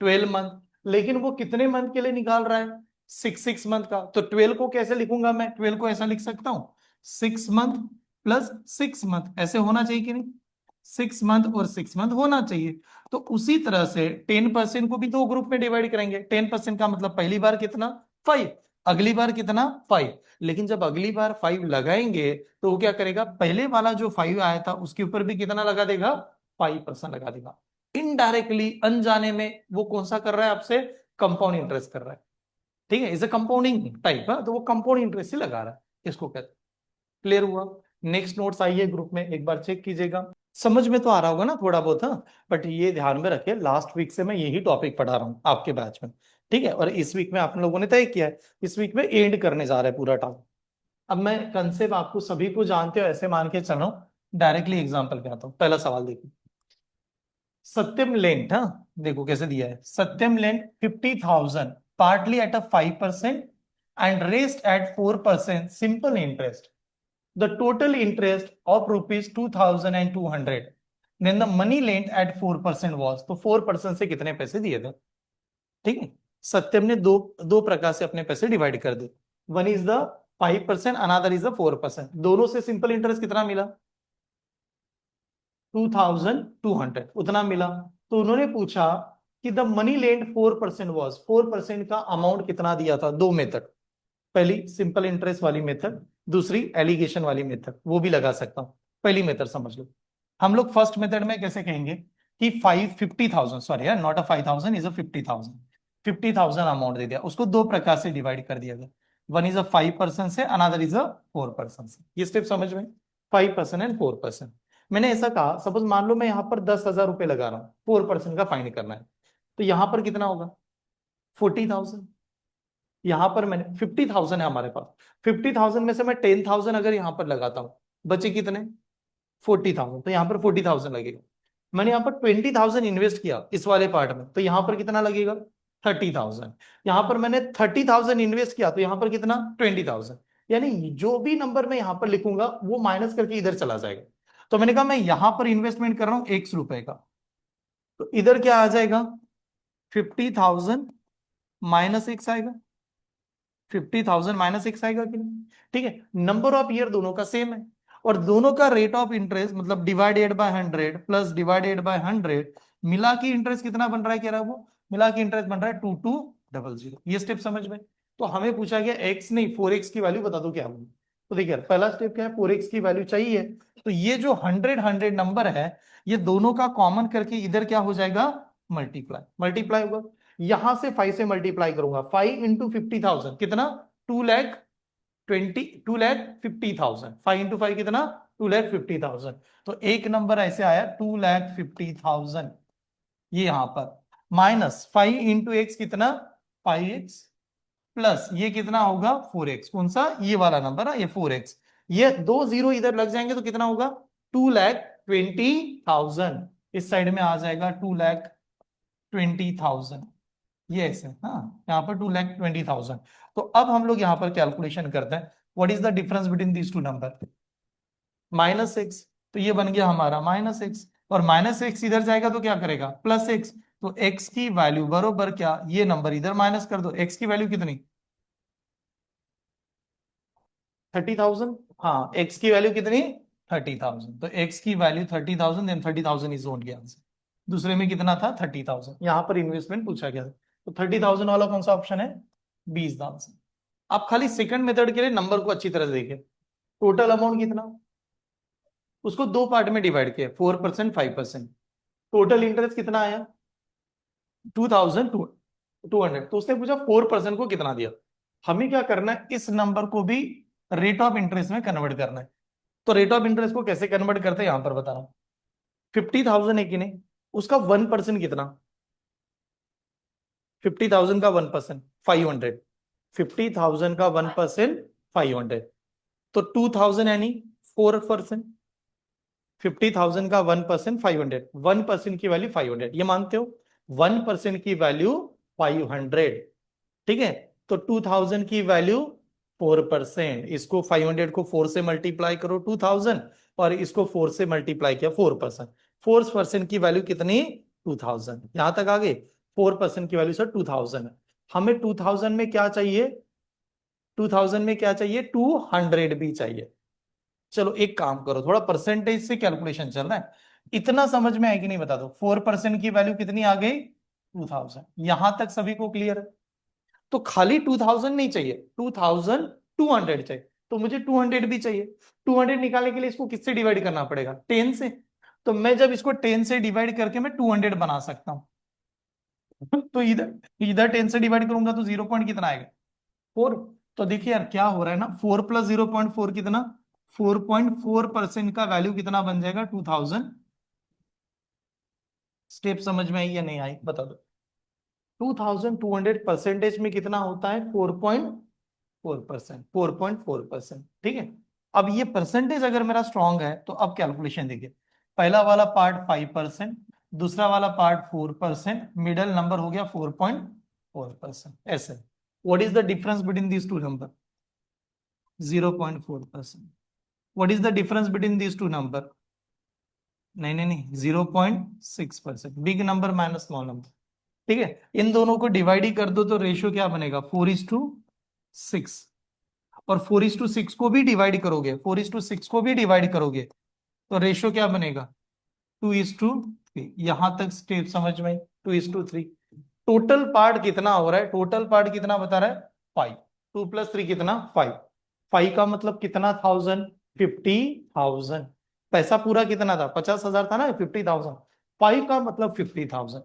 Speaker 1: 12 मंथ, लेकिन वो कितने मंथ के लिए निकाल रहा है, 6 मंथ का। तो 12 को कैसे लिखूंगा मैं, 12 को ऐसा लिख सकता हूं, 6 मंथ + 6 मंथ, ऐसे होना चाहिए कि नहीं, 6 मंथ और 6 मंथ होना चाहिए। तो उसी तरह से 10% को भी दो ग्रुप में डिवाइड करेंगे, 10% का मतलब पहली बार कितना 5, अगली बार कितना 5। लेकिन जब अगली बार 5 लगाएंगे तो वो क्या करेगा, पहले वाला जो 5 आया था उसके ऊपर भी कितना लगा देगा, 5% लगा देगा। इनडायरेक्टली अनजाने में वो कौन सा कर रहा है आपसे, कंपाउंड इंटरेस्ट कर रहा है। ठीक है, इज अ कंपाउंडिंग टाइप, तो वो कंपाउंड इंटरेस्ट ही लगा रहा है, इसको कहते हैं। क्लियर हुआ। नेक्स्ट नोट्स आइए ग्रुप में, एक बार चेक कीजिएगा, समझ में तो आ रहा होगा ना थोड़ा बहुत, हाँ। बट ये ध्यान में रखिए, लास्ट वीक से मैं यही टॉपिक पढ़ा रहा हूँ आपके बैच में, ठीक है। और इस वीक में आप लोगों ने तय किया है, इस वीक में एंड करने जा रहे हैं पूरा टॉपिक। अब मैं कंसेप्ट आपको सभी को जानते हो ऐसे मान के चलो, डायरेक्टली एग्जाम्पल पे आता हूँ। पहला सवाल देखिए, सत्यम लेंट, हाँ देखो कैसे दिया है, Satyam lent 50,000 partly at a 5% and rest at 4% simple interest, the total interest of rupees 2,200, then the money lent at 4% was, तो 4% से कितने पैसे दिए थे। ठीक है, सत्यम ने दो दो प्रकार से अपने पैसे डिवाइड कर दिए, one is the 5%, another is the 4%, दोनों से सिंपल इंटरेस्ट कितना मिला, 2,200 उतना मिला। तो उन्होंने पूछा कि द मनी लेंड 4% वॉज, 4% का अमाउंट कितना दिया था। दो मेथड, पहली सिंपल इंटरेस्ट वाली मेथड, दूसरी एलिगेशन वाली मेथड, वो भी लगा सकता हूं। पहली मेथड समझ लो, हम लोग फर्स्ट मेथड में कैसे कहेंगे कि 50,000, सॉरी यार, not a 5,000, is a 50,000, 50,000 amount दे दिया, उसको दो प्रकार से डिवाइड कर दिया गया, वन इज अ 5% से, अनदर इज अ 4% से। ये स्टेप समझ में, 5% एंड 4%। मैंने ऐसा कहा, सपोज मान लो मैं यहाँ पर 10,000 रुपए लगा रहा हूँ, 4% का फाइंड करना है, तो यहाँ पर कितना होगा 40,000। यहां पर मैंने 50,000 है हमारे पास, 50,000 में से मैं 10,000 अगर यहां पर लगाता हूं, बचे कितने 40,000, तो यहां पर 40,000 लगेगा। मैंने यहां पर 20,000 इन्वेस्ट किया इस वाले पार्ट में, तो यहां पर कितना लगेगा 30,000। यहां पर मैंने 30,000 इन्वेस्ट किया, तो यहां पर कितना 20,000। यानी जो भी नंबर मैं यहां पर लिखूंगा वो माइनस करके इधर चला जाएगा। तो मैंने कहा मैं यहां पर इन्वेस्टमेंट कर रहा हूं ₹100 का, तो इधर क्या आ जाएगा 50,000 - X आएगा, 50,000 माइनस एक्स आएगा कि नहीं? ठीक है, नंबर ऑफ ईयर दोनों का सेम है, और दोनों का रेट ऑफ इंटरेस्ट मतलब divided by 100 plus divided by 100, मिला के इंटरेस्ट कितना बन रहा है, कह रहा है वो, मिला के इंटरेस्ट बन रहा है 2200। ये स्टेप समझ में। तो हमें पूछा गया एक्स नहीं 4x की वैल्यू बता दो क्या होगी। तो देखिए पहला स्टेप क्या है, 4x की वैल्यू चाहिए। तो ये जो 100 नंबर है, ये दोनों का कॉमन करके इधर क्या हो जाएगा, मल्टीप्लाई, मल्टीप्लाई होगा। यहां से 5 से मल्टीप्लाई करूंगा, 5 इंटू 50,000 कितना, 2,50,000। 5 इंटू 5 कितना, 2,50,000। तो एक नंबर ऐसे आया 2,50,000, ये यहां पर, माइनस 5 इंटू एक्स कितना, 5x, प्लस ये कितना होगा 4x। कौन सा, ये वाला नंबर है, ये 4x। ये दो जीरो इधर लग जाएंगे तो कितना होगा, 2,20,000। इस साइड में आ जाएगा 2,20,000, ये ऐसे, हाँ यहाँ पर 2,20,000। तो अब हम लोग यहाँ पर कैलकुलेशन करते हैं, what is the difference between these two number, minus x. तो ये बन गया हमारा माइनस एक्स, और माइनस एक्स इधर जाएगा तो क्या करेगा, प्लस एक्स। तो एक्स की वैल्यू बरोबर क्या, ये नंबर इधर माइनस कर दो, एक्स की वैल्यू कितनी, 30,000। हाँ, एक्स की वैल्यू कितनी, 30,000। तो एक्स की value 30,000, then 30,000 is own answer. दूसरे में कितना था, 30,000। यहां पर इन्वेस्टमेंट पूछा गया था, तो 30,000 वाला कौन सा ऑप्शन है, 20 आंसर। आप खाली सेकंड मेथड के लिए नंबर को अच्छी तरह से देखिए। टोटल अमाउंट कितना, उसको दो पार्ट में डिवाइड किया, 4%, 5%। टोटल इंटरेस्ट कितना आया, 2,200। तो उसने पूछा 4% को कितना दिया। हमें क्या करना है, इस नंबर को भी रेट ऑफ इंटरेस्ट में कन्वर्ट करना है। तो रेट ऑफ इंटरेस्ट को कैसे कन्वर्ट करते हैं, यहां पर बता रहा हूं। 50,000 है कि नहीं, उसका 1% कितना, 50,000 का 1% 500, 50,000 का 1% 500। तो 2,000 यानी 4%, 50,000 का 1% 500, 1% की वैल्यू 500, ये मानते हो, 1% की वैल्यू 500। ठीक है, तो 2,000 की वैल्यू 4%, इसको 500 को 4 से मल्टीप्लाई करो 2,000, और इसको 4 से मल्टीप्लाई किया 4%। 4% की वैल्यू कितनी, 2,000। यहां तक आ गए, 4% की वैल्यू सर 2,000 है। हमें 2,000 में क्या चाहिए, 2,000 में क्या चाहिए, 200 भी चाहिए। चलो एक काम करो, थोड़ा परसेंटेज से कैलकुलेशन चल रहा है, इतना समझ में आएगी नहीं बता दो। 4% की वैल्यू कितनी आ गई, 2,000। यहां तक सभी को क्लियर है। तो खाली 2,000 नहीं चाहिए, 2,200 चाहिए। तो मुझे 200 भी चाहिए। 200 निकालने के लिए इसको किससे डिवाइड करना पड़ेगा, 10 से। तो मैं जब इसको 10 से डिवाइड करके मैं 200 बना सकता हूं। तो इधर इधर 10 से डिवाइड करूंगा तो 0 पॉइंट कितना आएगा, 4। तो देखिए यार क्या हो रहा है ना, 4 प्लस 0.4 कितना, 4.4% का वैल्यू कितना बन जाएगा, 2,000। स्टेप समझ में आई या नहीं आई, बता दो। 2,200 परसेंटेज में कितना होता है, 4.4%, 4.4%। ठीक है, अब ये परसेंटेज अगर मेरा स्ट्रांग है तो अब कैलकुलेशन देखिए, पहला वाला पार्ट 5%, दूसरा वाला पार्ट 4%, मिडल नंबर हो गया 4.4%, ऐसे। What is the difference between these two number, 0.4%। What is the difference between these two number, नहीं नहीं नहीं, 0.6%। Big number minus small number. ठीक है, इन दोनों को डिवाइड ही कर दो तो रेशियो क्या बनेगा, 4:6। और 4:6 को भी डिवाइड करोगे, 4:6 को भी डिवाइड करोगे तो रेशियो क्या बनेगा, 2:3। यहां तक स्टेप समझ में, 2:3। टोटल पार्ट कितना हो रहा है, टोटल पार्ट कितना बता रहा है, 5। 2 + 3 कितना, 5। 5 का मतलब कितना, 1,000, 50,000। पैसा पूरा कितना था, 50,000 था ना, 50,000। 5 का मतलब 50,000,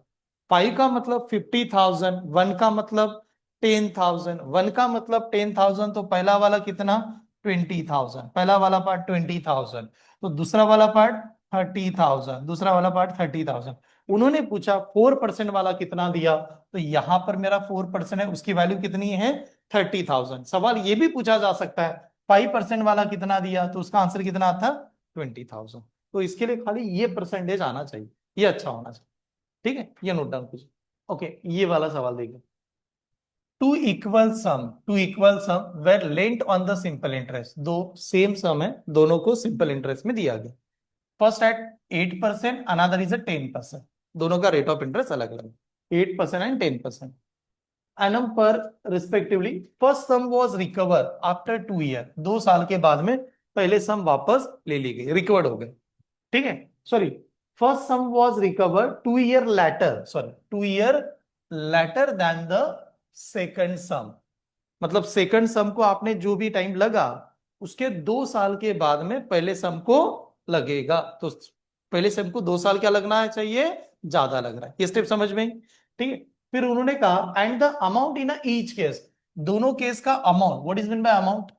Speaker 1: 5 का मतलब 50,000, 1 का मतलब 10,000, 1 का मतलब 10,000। तो पहला वाला कितना, 20,000, पहला वाला पार्ट 20,000। तो दूसरा वाला पार्ट 30,000, दूसरा वाला पार्ट 30,000। उन्होंने पूछा 4% वाला कितना दिया, तो यहां पर मेरा 4% है, उसकी वैल्यू कितनी है, 30,000। सवाल ये भी पूछा जा सकता है 5% वाला कितना दिया, तो उसका आंसर कितना था, 20,000। तो इसके लिए खाली ये परसेंटेज आना चाहिए, ये अच्छा होना चाहिए। ठीक है, ये नोट डाउन कीजिए। ओके, ये वाला सवाल देखिए, two equal sum were lent on the simple interest. दो सेम सम है, दोनों को सिंपल इंटरेस्ट में दिया गया। First at 8%, another is 10%। दोनों का रेट ऑफ इंटरेस्ट अलग अलग, 8% and 10%। Annum per respectively. First sum was recover after 2 year, 2 साल के बाद में पहले सम वापस ले ली गई, रिकवर्ड हो गए, ठीक है। Sorry, first sum was recover 2 year later, sorry 2 year later then the second sum. मतलब सेकंड सम को आपने जो भी टाइम लगा उसके 2 साल के बाद में पहले सम को लगेगा। तो पहले सम को 2 साल क्या लगना है चाहिए, ज्यादा लग रहा है। ये स्टेप समझ में आई? ठीक है। फिर उन्होंने कहा and the amount in each case, दोनों केस का amount, what is mean by amount,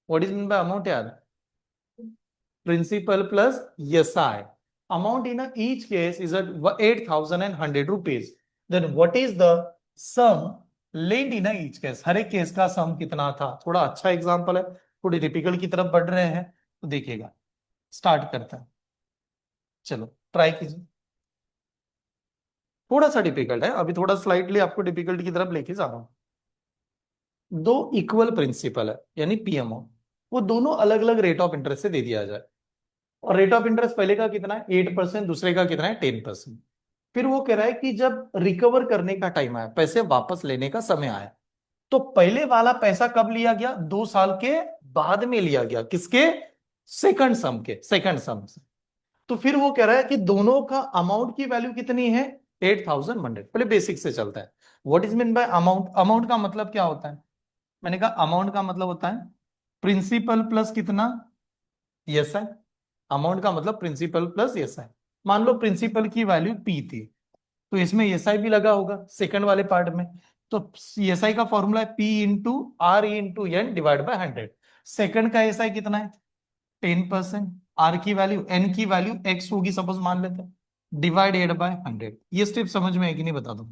Speaker 1: what is mean by amount यार, principal plus SI. Amount in each case is 8,100 rupees. Then what is the sum lend in each case, हर एक case का सम कितना था। थोड़ा अच्छा example है, थोड़ी टिपिकल की तरफ बढ़ रहे हैं, तो देखिएगा स्टार्ट करता है। चलो ट्राई कीजिए, थोड़ा सा डिफिकल्ट है अभी, थोड़ा स्लाइटली आपको डिफिकल्ट की तरफ लेके जा रहा हूं। दो इक्वल प्रिंसिपल है यानी पीएमओ, वो दोनों अलग अलग रेट ऑफ इंटरेस्ट से दे दिया जाए, और रेट ऑफ इंटरेस्ट पहले का कितना है 8%, दूसरे का कितना है 10%। फिर वो कह रहा है कि जब रिकवर करने का टाइम आया, पैसे वापस लेने का समय आया, तो पहले वाला पैसा कब लिया गया, 2 साल के बाद में लिया गया, किसके, सेकंड सम के, सेकंड सम से। तो फिर वो कह रहा है कि दोनों का अमाउंट की वैल्यू कितनी है, 8,100। पहले बेसिक से चलता है। What is mean by amount, amount का मतलब क्या होता है, मैंने कहा अमाउंट का मतलब होता है प्रिंसिपल प्लस कितना, यस है। अमाउंट का मतलब प्रिंसिपल प्लस एसआई। मान लो प्रिंसिपल की वैल्यू पी थी, तो इसमें एसआई भी लगा होगा सेकंड वाले पार्ट में। तो एसआई का फॉर्मूला है P into R into N divide by 100। Second का एसआई कितना है 10%, आर की वैल्यू, एन की वैल्यू एक्स होगी सपोज मान लेते हैं, डिवाइडेड बाय 100। ये स्टेप समझ में है कि नहीं बता दो।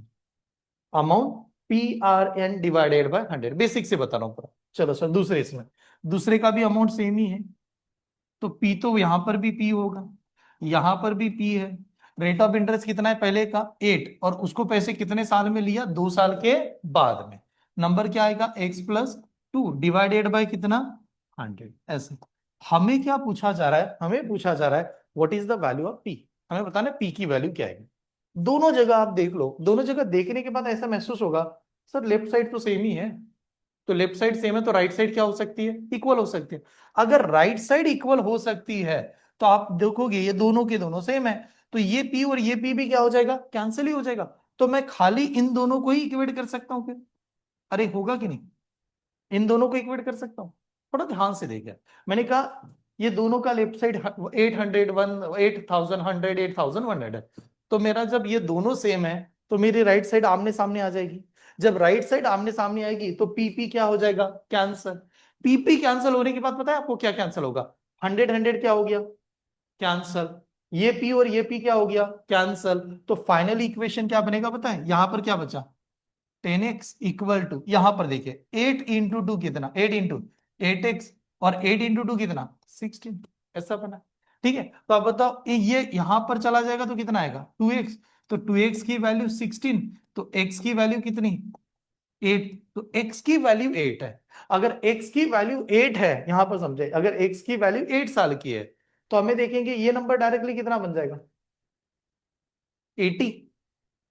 Speaker 1: Amount P R N divided by 100, basic से बता रहा हूँ पूरा। चलो सर दूसरे, इसमें दूसरे का भी अमाउंट सेम ही है, तो पी तो यहां पर भी पी होगा, यहां पर भी पी है। रेट ऑफ इंटरेस्ट कितना है पहले का 8, और उसको पैसे कितने साल में लिया, 2 साल के बाद में। नंबर क्या आएगा x+2 डिवाइडेड बाय कितना 100। ऐसे हमें क्या पूछा जा रहा है, हमें पूछा जा रहा है what is the value of P, हमें बताना पी की वैल्यू क्या है। दोनों जगह आप देख लो, दोनों जगह देखने के बाद ऐसा महसूस होगा सर लेफ्ट साइड तो सेम ही है, तो लेफ्ट साइड सेम है तो राइट साइड क्या हो सकती है, इक्वल हो सकती है। अगर राइट साइड इक्वल हो सकती है तो आप देखोगे ये दोनों के दोनों सेम है, तो ये पी और ये पी भी क्या हो जाएगा, कैंसिल ही हो जाएगा। तो मैं खाली इन दोनों को ही इक्वेट कर सकता हूं फिर, अरे होगा कि नहीं, इन दोनों को इक्वेट कर सकता हूं। थोड़ा ध्यान से देखिए, मैंने कहा ये दोनों का लेफ्ट साइड 8,100 है, तो मेरा जब ये दोनों सेम है तो मेरी राइट साइड आमने सामने आ जाएगी। जब राइट साइड आमने सामने आएगी तो पीपी क्या हो जाएगा, कैंसल। पीपी कैंसल होने के बाद पता है आपको क्या कैंसल होगा, 100 क्या हो गया, कैंसल। ये पी और ये पी क्या हो गया, कैंसल। तो फाइनल इक्वेशन क्या बनेगा पता है, यहां पर क्या बचा, 10x इक्वल टू, यहां पर देखिए 8 × 2 कितना, 8 × 8x, और 8 × 2 कितना 16, ऐसा बना। ठीक है, तो अब बताओ ये यहां पर चला जाएगा तो कितना आएगा 2x, तो 2x की वैल्यू 16, तो x की वैल्यू कितनी 8, तो x की वैल्यू 8 है। अगर x की वैल्यू 8 है, यहां पर समझे, अगर x की वैल्यू 8 साल की है, तो हमें देखेंगे ये नंबर डायरेक्टली कितना बन जाएगा 80,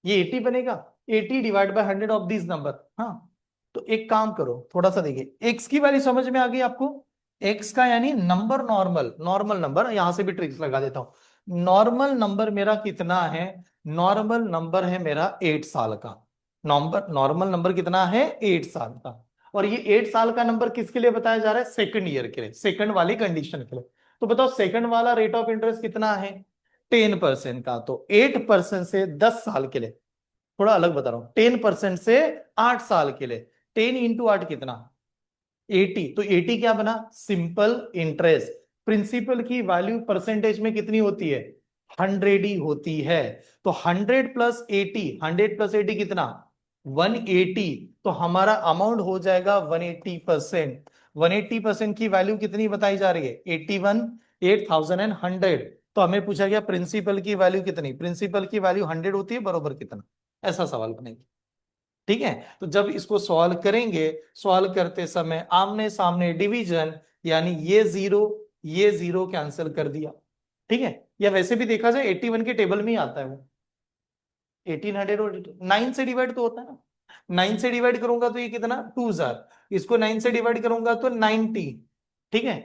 Speaker 1: ये 80 बनेगा, 80 divide by 100 of this number. हाँ, तो एक काम करो, थोड़ा सा देखिए, x की वैल्यू समझ में आ गई आपको, x का यानी नंबर, नॉर्मल, नॉर्मल नंबर, यहां से भी ट्रिक्स लगा देता हूं। नॉर्मल नंबर मेरा कितना है, नॉर्मल नंबर है मेरा 8 साल का, नंबर, नॉर्मल नंबर कितना है 8 साल का। और ये 8 साल का नंबर किसके लिए बताया जा रहा है, सेकंड ईयर के लिए, सेकंड वाली कंडीशन के लिए। तो बताओ सेकंड वाला रेट ऑफ इंटरेस्ट कितना है 10% का, तो 8% से 10 साल के लिए, थोड़ा अलग बता रहा हूं, 10% से 8 साल के लिए, 10 × 8 कितना 80, तो 80 क्या बना, सिंपल इंटरेस्ट। प्रिंसिपल की वैल्यू परसेंटेज में कितनी होती है 100 ही होती है, तो 100 + 80, 100 + 80 कितना 180, तो हमारा अमाउंट हो जाएगा 180%। 180% की वैल्यू कितनी बताई जा रही है 81, 8,100। तो हमें पूछा गया प्रिंसिपल की वैल्यू कितनी, प्रिंसिपल की वैल्यू 100 होती है, बरोबर कितना, ऐसा सवाल बनेगा। ठीक है, तो जब इसको सॉल्व करेंगे, सॉल्व करते समय आमने सामने डिवीजन, यानी ये जीरो कैंसिल कर दिया। ठीक है, या वैसे भी देखा जाए 81 के टेबल में ही आता है वो, 1800 और 9 से डिवाइड तो होता है ना, 9 से डिवाइड करूंगा तो ये कितना 2000, इसको 9 से डिवाइड करूंगा तो 90, ठीक है।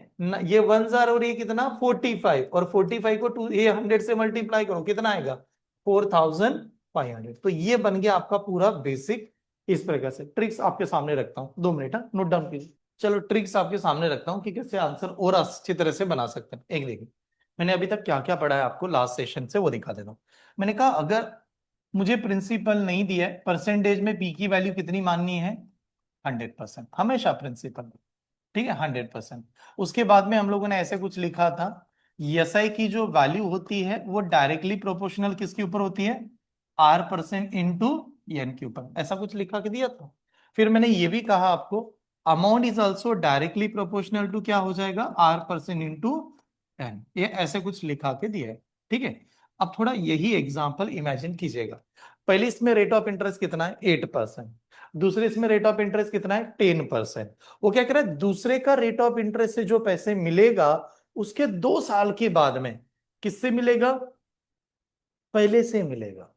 Speaker 1: ये 1000 और ये कितना 45, और 45 को 2 ये 100 से मल्टीप्लाई करो कितना आएगा 4500। तो ये बन गया आपका पूरा बेसिक। इस प्रकार से ट्रिक्स आपके सामने रखता हूं, 2 मिनट नोट डाउन कीजिए। चलो ट्रिक्स आपके सामने रखता हूं कि कैसे आंसर और अच्छी तरह से बना सकते हैं। एक देखिए, मैंने अभी तक क्या क्या पढ़ा है आपको लास्ट सेशन से वो दिखा देता हूं। मैंने कहा अगर मुझे प्रिंसिपल नहीं दिया है, परसेंटेज में पी की वैल्यू कितनी माननी है 100%, हमेशा प्रिंसिपल, ठीक है 100%। उसके बाद में हम लोगों ने ऐसे कुछ लिखा था, एसआई की जो वैल्यू होती है वो डायरेक्टली प्रोपोर्शनल किसके ऊपर होती है R% इंटू एन के ऊपर, ऐसा कुछ लिखा के दिया था। फिर मैंने ये भी कहा आपको amount is also directly proportional to क्या हो जाएगा R% इंटू एन, ये ऐसे कुछ लिखा के दिया है, ठीक है। अब थोड़ा यही एग्जाम्पल इमेजिन कीजिएगा। पहले इसमें रेट ऑफ इंटरेस्ट कितना है 8%, दूसरे इसमें रेट ऑफ इंटरेस्ट कितना है 10%। वो क्या कह रहा है दूसरे का रेट ऑफ इंटरेस्ट से जो पैसे मिलेगा उसके 2 साल के बाद में किससे मिलेगा, पहले से मिलेगा।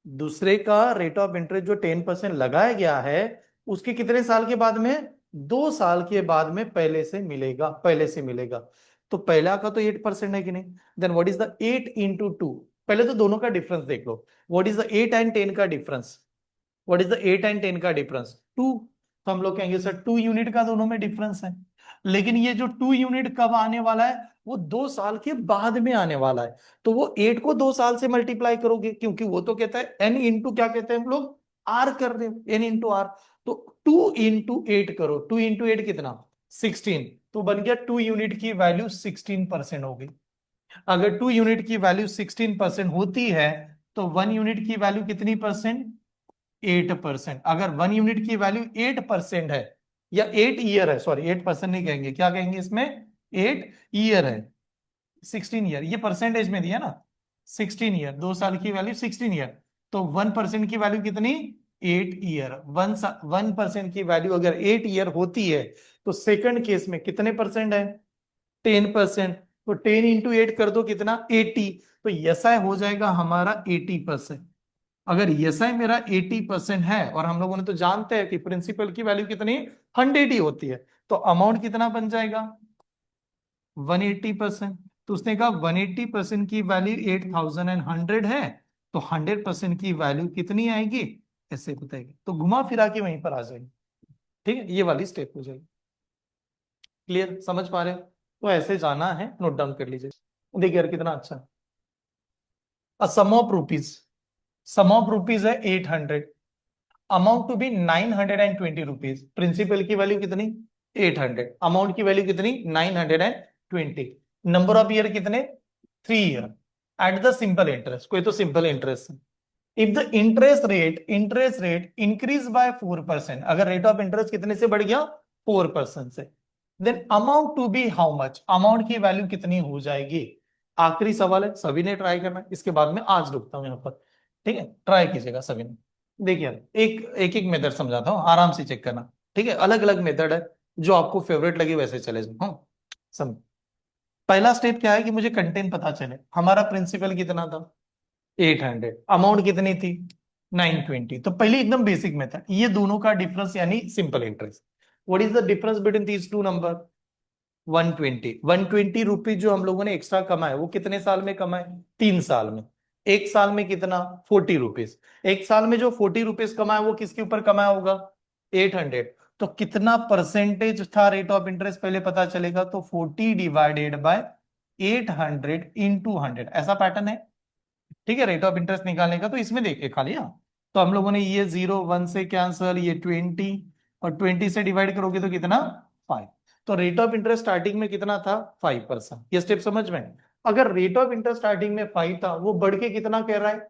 Speaker 1: दूसरे का रेट ऑफ इंटरेस्ट जो 10% लगाया गया है उसके कितने साल के बाद में 2 साल के बाद में पहले से मिलेगा, पहले से मिलेगा। तो पहला का तो 8% है कि नहीं, then what is the 8 into 2, पहले तो दोनों का डिफरेंस देख लो, व्हाट इज द 8 एंड 10 का difference, what is the 8 and 10 का डिफरेंस 2। तो हम लोग कहेंगे सर 2 यूनिट का दोनों में डिफरेंस है, लेकिन ये जो 2 यूनिट कब आने वाला है वो 2 साल के बाद में आने वाला है। तो वो 8 को 2 साल से मल्टीप्लाई करोगे, क्योंकि वो तो कहता है n इंटू क्या कहते हैं हम लोग r कर रहे हो, n इंटू आर। तो 2 इंटू 8 करो, 2 इंटू 8 कितना 16, तो बन गया 2 यूनिट की वैल्यू 16% हो गई। अगर 2 यूनिट की वैल्यू 16% होती है तो 1 यूनिट की वैल्यू कितनी परसेंट 8%। अगर 1 यूनिट की वैल्यू 8% है या 8 ईयर है, सॉरी 8% नहीं कहेंगे, क्या कहेंगे इसमें 8 ईयर है, 16 ईयर, ये परसेंटेज में दिया ना 16 ईयर, 2 साल की वैल्यू 16 ईयर, तो 1% की वैल्यू कितनी 8 ईयर। 1% की वैल्यू अगर 8 ईयर होती है तो सेकंड केस में कितने परसेंट है 10%। तो 10 इंटू 8 कर दो कितना 80, तो यसा हो जाएगा हमारा 80%। अगर एसआई मेरा 80% है और हम लोगों ने तो जानते हैं कि प्रिंसिपल की वैल्यू कितनी 100 ही होती है, तो अमाउंट कितना बन जाएगा 180%। तो उसने कहा 180% की वैल्यू 8100 है, तो 100% की वैल्यू कितनी आएगी ऐसे बताएगी, तो घुमा फिरा के वहीं पर आ जाएगी, ठीक है। ये वाली स्टेप हो जाएगी। क्लियर, समझ पा रहे हो, तो ऐसे जाना है, नोट डाउन कर लीजिए। देखिए यार कितना अच्छा है, a sum of rupees, sum of rupees है 800, amount to be 920 rupees, principal की वैल्यू कितनी 800, अमाउंट की वैल्यू कितनी 920, नंबर ऑफ ईयर कितने 3 year, at the simple interest, कोई तो simple interest. If the interest rate increase by 4%, अगर rate of interest कितने से बढ़ गया 4% से, then amount to be how much, amount की वैल्यू कितनी हो जाएगी। आखिरी सवाल है, सभी ने ट्राई करना है, इसके बाद में आज रुकता हूं यहां पर, ठीक है, ट्राई कीजिएगा सभी ने। देखिए एक एक मेथड समझाता हूँ, आराम से चेक करना, ठीक है, अलग अलग मेथड है, जो आपको फेवरेट लगे वैसे चले जाओ। हाँ समझ, पहला स्टेप क्या है कि मुझे कंटेंट पता चले, हमारा प्रिंसिपल कितना था 800, अमाउंट कितनी थी 920, तो पहले एकदम बेसिक मेथड, ये दोनों का डिफरेंस यानी simple interest, what is the difference between these two number 120 rupees जो हम लोगों ने एक्स्ट्रा कमाए वो कितने साल में कमाए 3 साल में, एक साल में कितना 40 रुपीज, एक साल में जो 40 रुपीज कमाए वो किसके ऊपर कमाया होगा 800, तो कितना परसेंटेज था रेट ऑफ इंटरेस्ट पहले पता चलेगा, तो 40 डिवाइडेड बाय 800 इंटू 100, ऐसा पैटर्न है, ठीक है, रेट ऑफ इंटरेस्ट निकालने का। तो इसमें देखिए खाली, हाँ तो हम लोगों ने ये 0 1 से कैंसल, ये 20 और 20 से डिवाइड करोगे तो कितना 5, तो रेट ऑफ इंटरेस्ट स्टार्टिंग में कितना था 5%, ये स्टेप समझ में। अगर रेट ऑफ इंटरेस्ट स्टार्टिंग में 5 था, वो बढ़ के कितना कह रहा है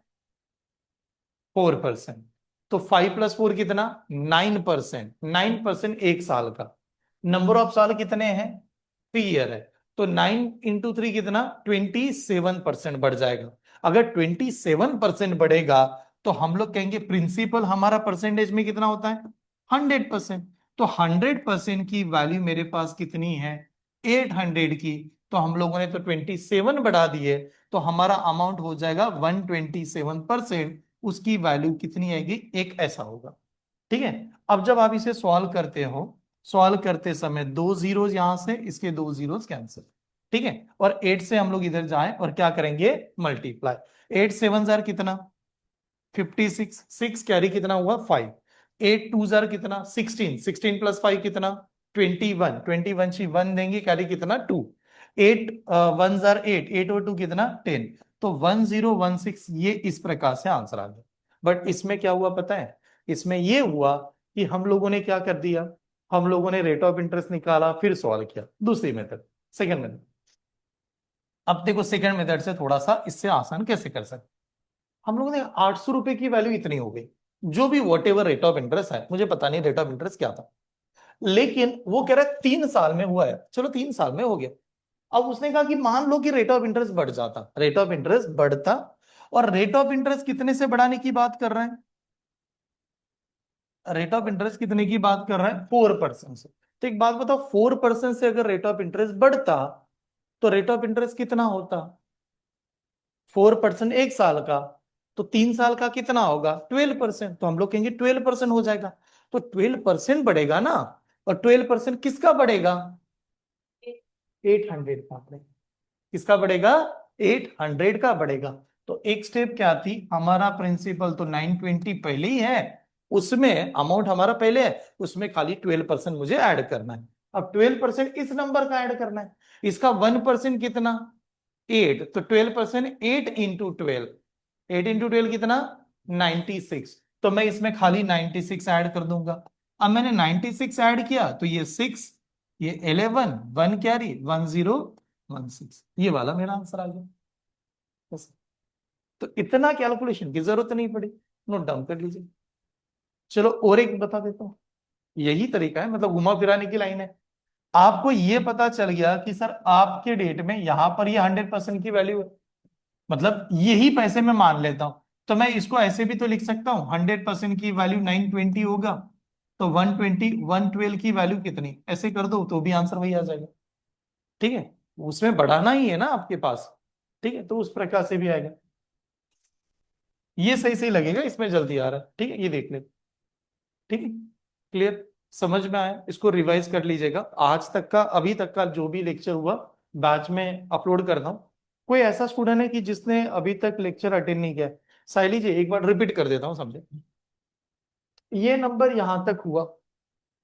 Speaker 1: 4%, तो 5 प्लस 4 कितना 9%, 9% एक साल का, नंबर ऑफ साल कितने हैं 3 ईयर है, तो 9 इंटू 3 कितना 27% बढ़ जाएगा। अगर 27% बढ़ेगा तो हम लोग कहेंगे प्रिंसिपल हमारा परसेंटेज में कितना होता है 100%, तो 100% की वैल्यू मेरे पास कितनी है 800 की, तो हम लोगों ने तो 27 बढ़ा दिए, तो हमारा अमाउंट हो जाएगा 127% उसकी वैल्यू कितनी आएगी, एक ऐसा होगा। ठीक है, अब जब आप इसे सॉल्व करते हो, सॉल्व करते समय 2 जीरोस यहां से, इसके 2 जीरोस कैंसिल। ठीक है, और 8 से हम लोग इधर जाएं और क्या करेंगे, मल्टीप्लाई। 8 7 जार कितना, 56, 6 कैरी कितना हुआ 5, 8 2 जार कितना 16, 16 प्लस 5 कितना 21, 21 शी 1 देंगे, कैरी कितना 2, 8 1 जार 8, 8 और 2 कितना 10, तो 1016, ये इस प्रकार से आंसर आ गया। बट इसमें क्या हुआ पता है, इसमें ये हुआ कि हम लोगों ने क्या कर दिया, हम लोगों ने रेट ऑफ इंटरेस्ट निकाला फिर सॉल्व किया, दूसरी मेथड, सेकंड मेथड। अब देखो सेकंड मेथड से थोड़ा सा इससे आसान कैसे कर सकते, हम लोगों ने 800 रुपए की वैल्यू इतनी हो गई, जो भी what ever rate of interest है, मुझे पता नहीं रेट ऑफ इंटरेस्ट क्या था, लेकिन वो कह रहा है 3 साल में हुआ है, चलो 3 साल में हो गया। अब उसने कहा कि मान लो कि रेट ऑफ इंटरेस्ट बढ़ जाता, रेट ऑफ इंटरेस्ट बढ़ता, और रेट ऑफ इंटरेस्ट कितने से बढ़ाने की बात कर रहे हैं, रेट ऑफ इंटरेस्ट कितने की बात कर रहे हैं, 4% से। तो एक बात बताओ, 4% से अगर रेट ऑफ इंटरेस्ट बढ़ता तो रेट ऑफ इंटरेस्ट कितना होता, 4% 1 साल का, तो 3 साल का कितना होगा 12%, तो हम लोग कहेंगे 12% हो जाएगा। तो 12% बढ़ेगा ना, और 12% किसका बढ़ेगा, 800 का बढ़ेगा, किसका बढ़ेगा 800 का बढ़ेगा। तो एक स्टेप क्या थी, हमारा प्रिंसिपल तो 920 पहले ही है, उसमें अमाउंट हमारा पहले है, उसमें खाली 12% मुझे ऐड करना है। अब 12% इस नंबर का ऐड करना है, इसका 1% कितना 8, तो 12%, 8 इंटू 12, 8 इंटू 12 कितना 96, तो मैं इसमें खाली 96 ऐड कर दूंगा। अब मैंने 96 ऐड किया तो ये 6, ये 11, 1 कैरी 1016, ये वाला मेरा आंसर आ गया बस। तो इतना कैलकुलेशन की जरूरत नहीं पड़ी, नोट डाउन कर लीजिए। चलो और एक बता देता हूं, यही तरीका है, मतलब घुमा फिराने की लाइन है। आपको ये पता चल गया कि सर आपके डेट में यहां पर ये 100% की वैल्यू है, मतलब यही पैसे में मान लेता हूं, तो मैं इसको ऐसे भी तो लिख सकता हूं, 100% की वैल्यू 920 होगा, तो 120 112 की वैल्यू कितनी, ऐसे कर दो तो भी आंसर वही आ जाएगा। ठीक है, उसमें बढ़ाना ही है ना आपके पास, ठीक है, तो उस प्रकार से भी आएगा। ये सही सही लगेगा, इसमें जल्दी आ रहा है, ठीक है, ये देख ले। ठीक है, क्लियर, समझ में आया, इसको रिवाइज कर लीजिएगा, आज तक का, अभी तक का जो भी लेक्चर हुआ बैच में अपलोड करता हूँ। कोई ऐसा स्टूडेंट है कि जिसने अभी तक लेक्चर अटेंड नहीं किया, साइली जी एक बार रिपीट कर देता हूँ, समझे, ये नंबर यहां तक हुआ,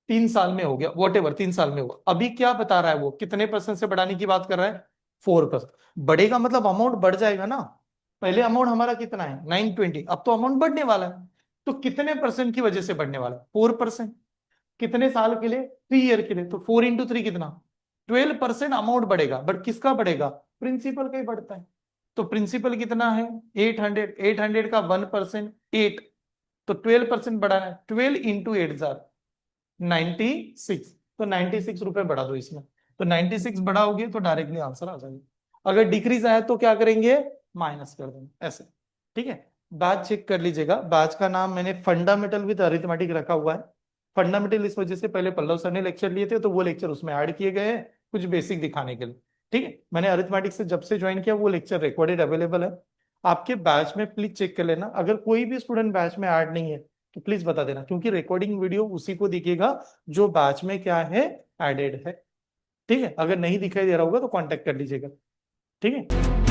Speaker 1: 3 साल में हो गया, वॉट एवर 3 साल में हुआ, अभी क्या बता रहा है, वो कितने परसेंट से बढ़ाने की बात कर रहा है, 4%। बढ़ेगा मतलब अमाउंट बढ़ जाएगा ना, पहले अमाउंट हमारा कितना है 920, अब तो अमाउंट बढ़ने वाला है, तो कितने परसेंट की वजह से बढ़ने वाला है 4%, कितने साल के लिए 3 ईयर के लिए, तो 4 इंटू 3 कितना 12% अमाउंट बढ़ेगा, बट किसका बढ़ेगा, प्रिंसिपल का ही बढ़ता है। तो प्रिंसिपल कितना है 800, 800 का 1% 8, तो 12% बढ़ाना है, 12 इंटू 8 96, तो 96 रुपए बढ़ा दो इसमें, तो 96 बढ़ाओगे तो डायरेक्टली आंसर आ जाएगा। अगर डिक्रीज आया तो क्या करेंगे, माइनस कर देंगे ऐसे। ठीक है, बैच चेक कर लीजिएगा, बैच का नाम मैंने फंडामेंटल विद अरिथमेटिक रखा हुआ है। फंडामेंटल इस वजह से, पहले पल्लव सर ने लेक्चर लिए थे तो वो लेक्चर उसमें ऐड किए गए हैं कुछ बेसिक दिखाने के लिए। ठीक है, मैंने अरिथमेटिक से जब से ज्वाइन किया वो लेक्चर रिकॉर्डेड अवेलेबल है आपके बैच में, प्लीज चेक कर लेना। अगर कोई भी स्टूडेंट बैच में ऐड नहीं है तो प्लीज बता देना, क्योंकि रिकॉर्डिंग वीडियो उसी को दिखेगा जो बैच में क्या है, एडेड है। ठीक है, अगर नहीं दिखाई दे रहा होगा तो कांटेक्ट कर लीजिएगा। ठीक है।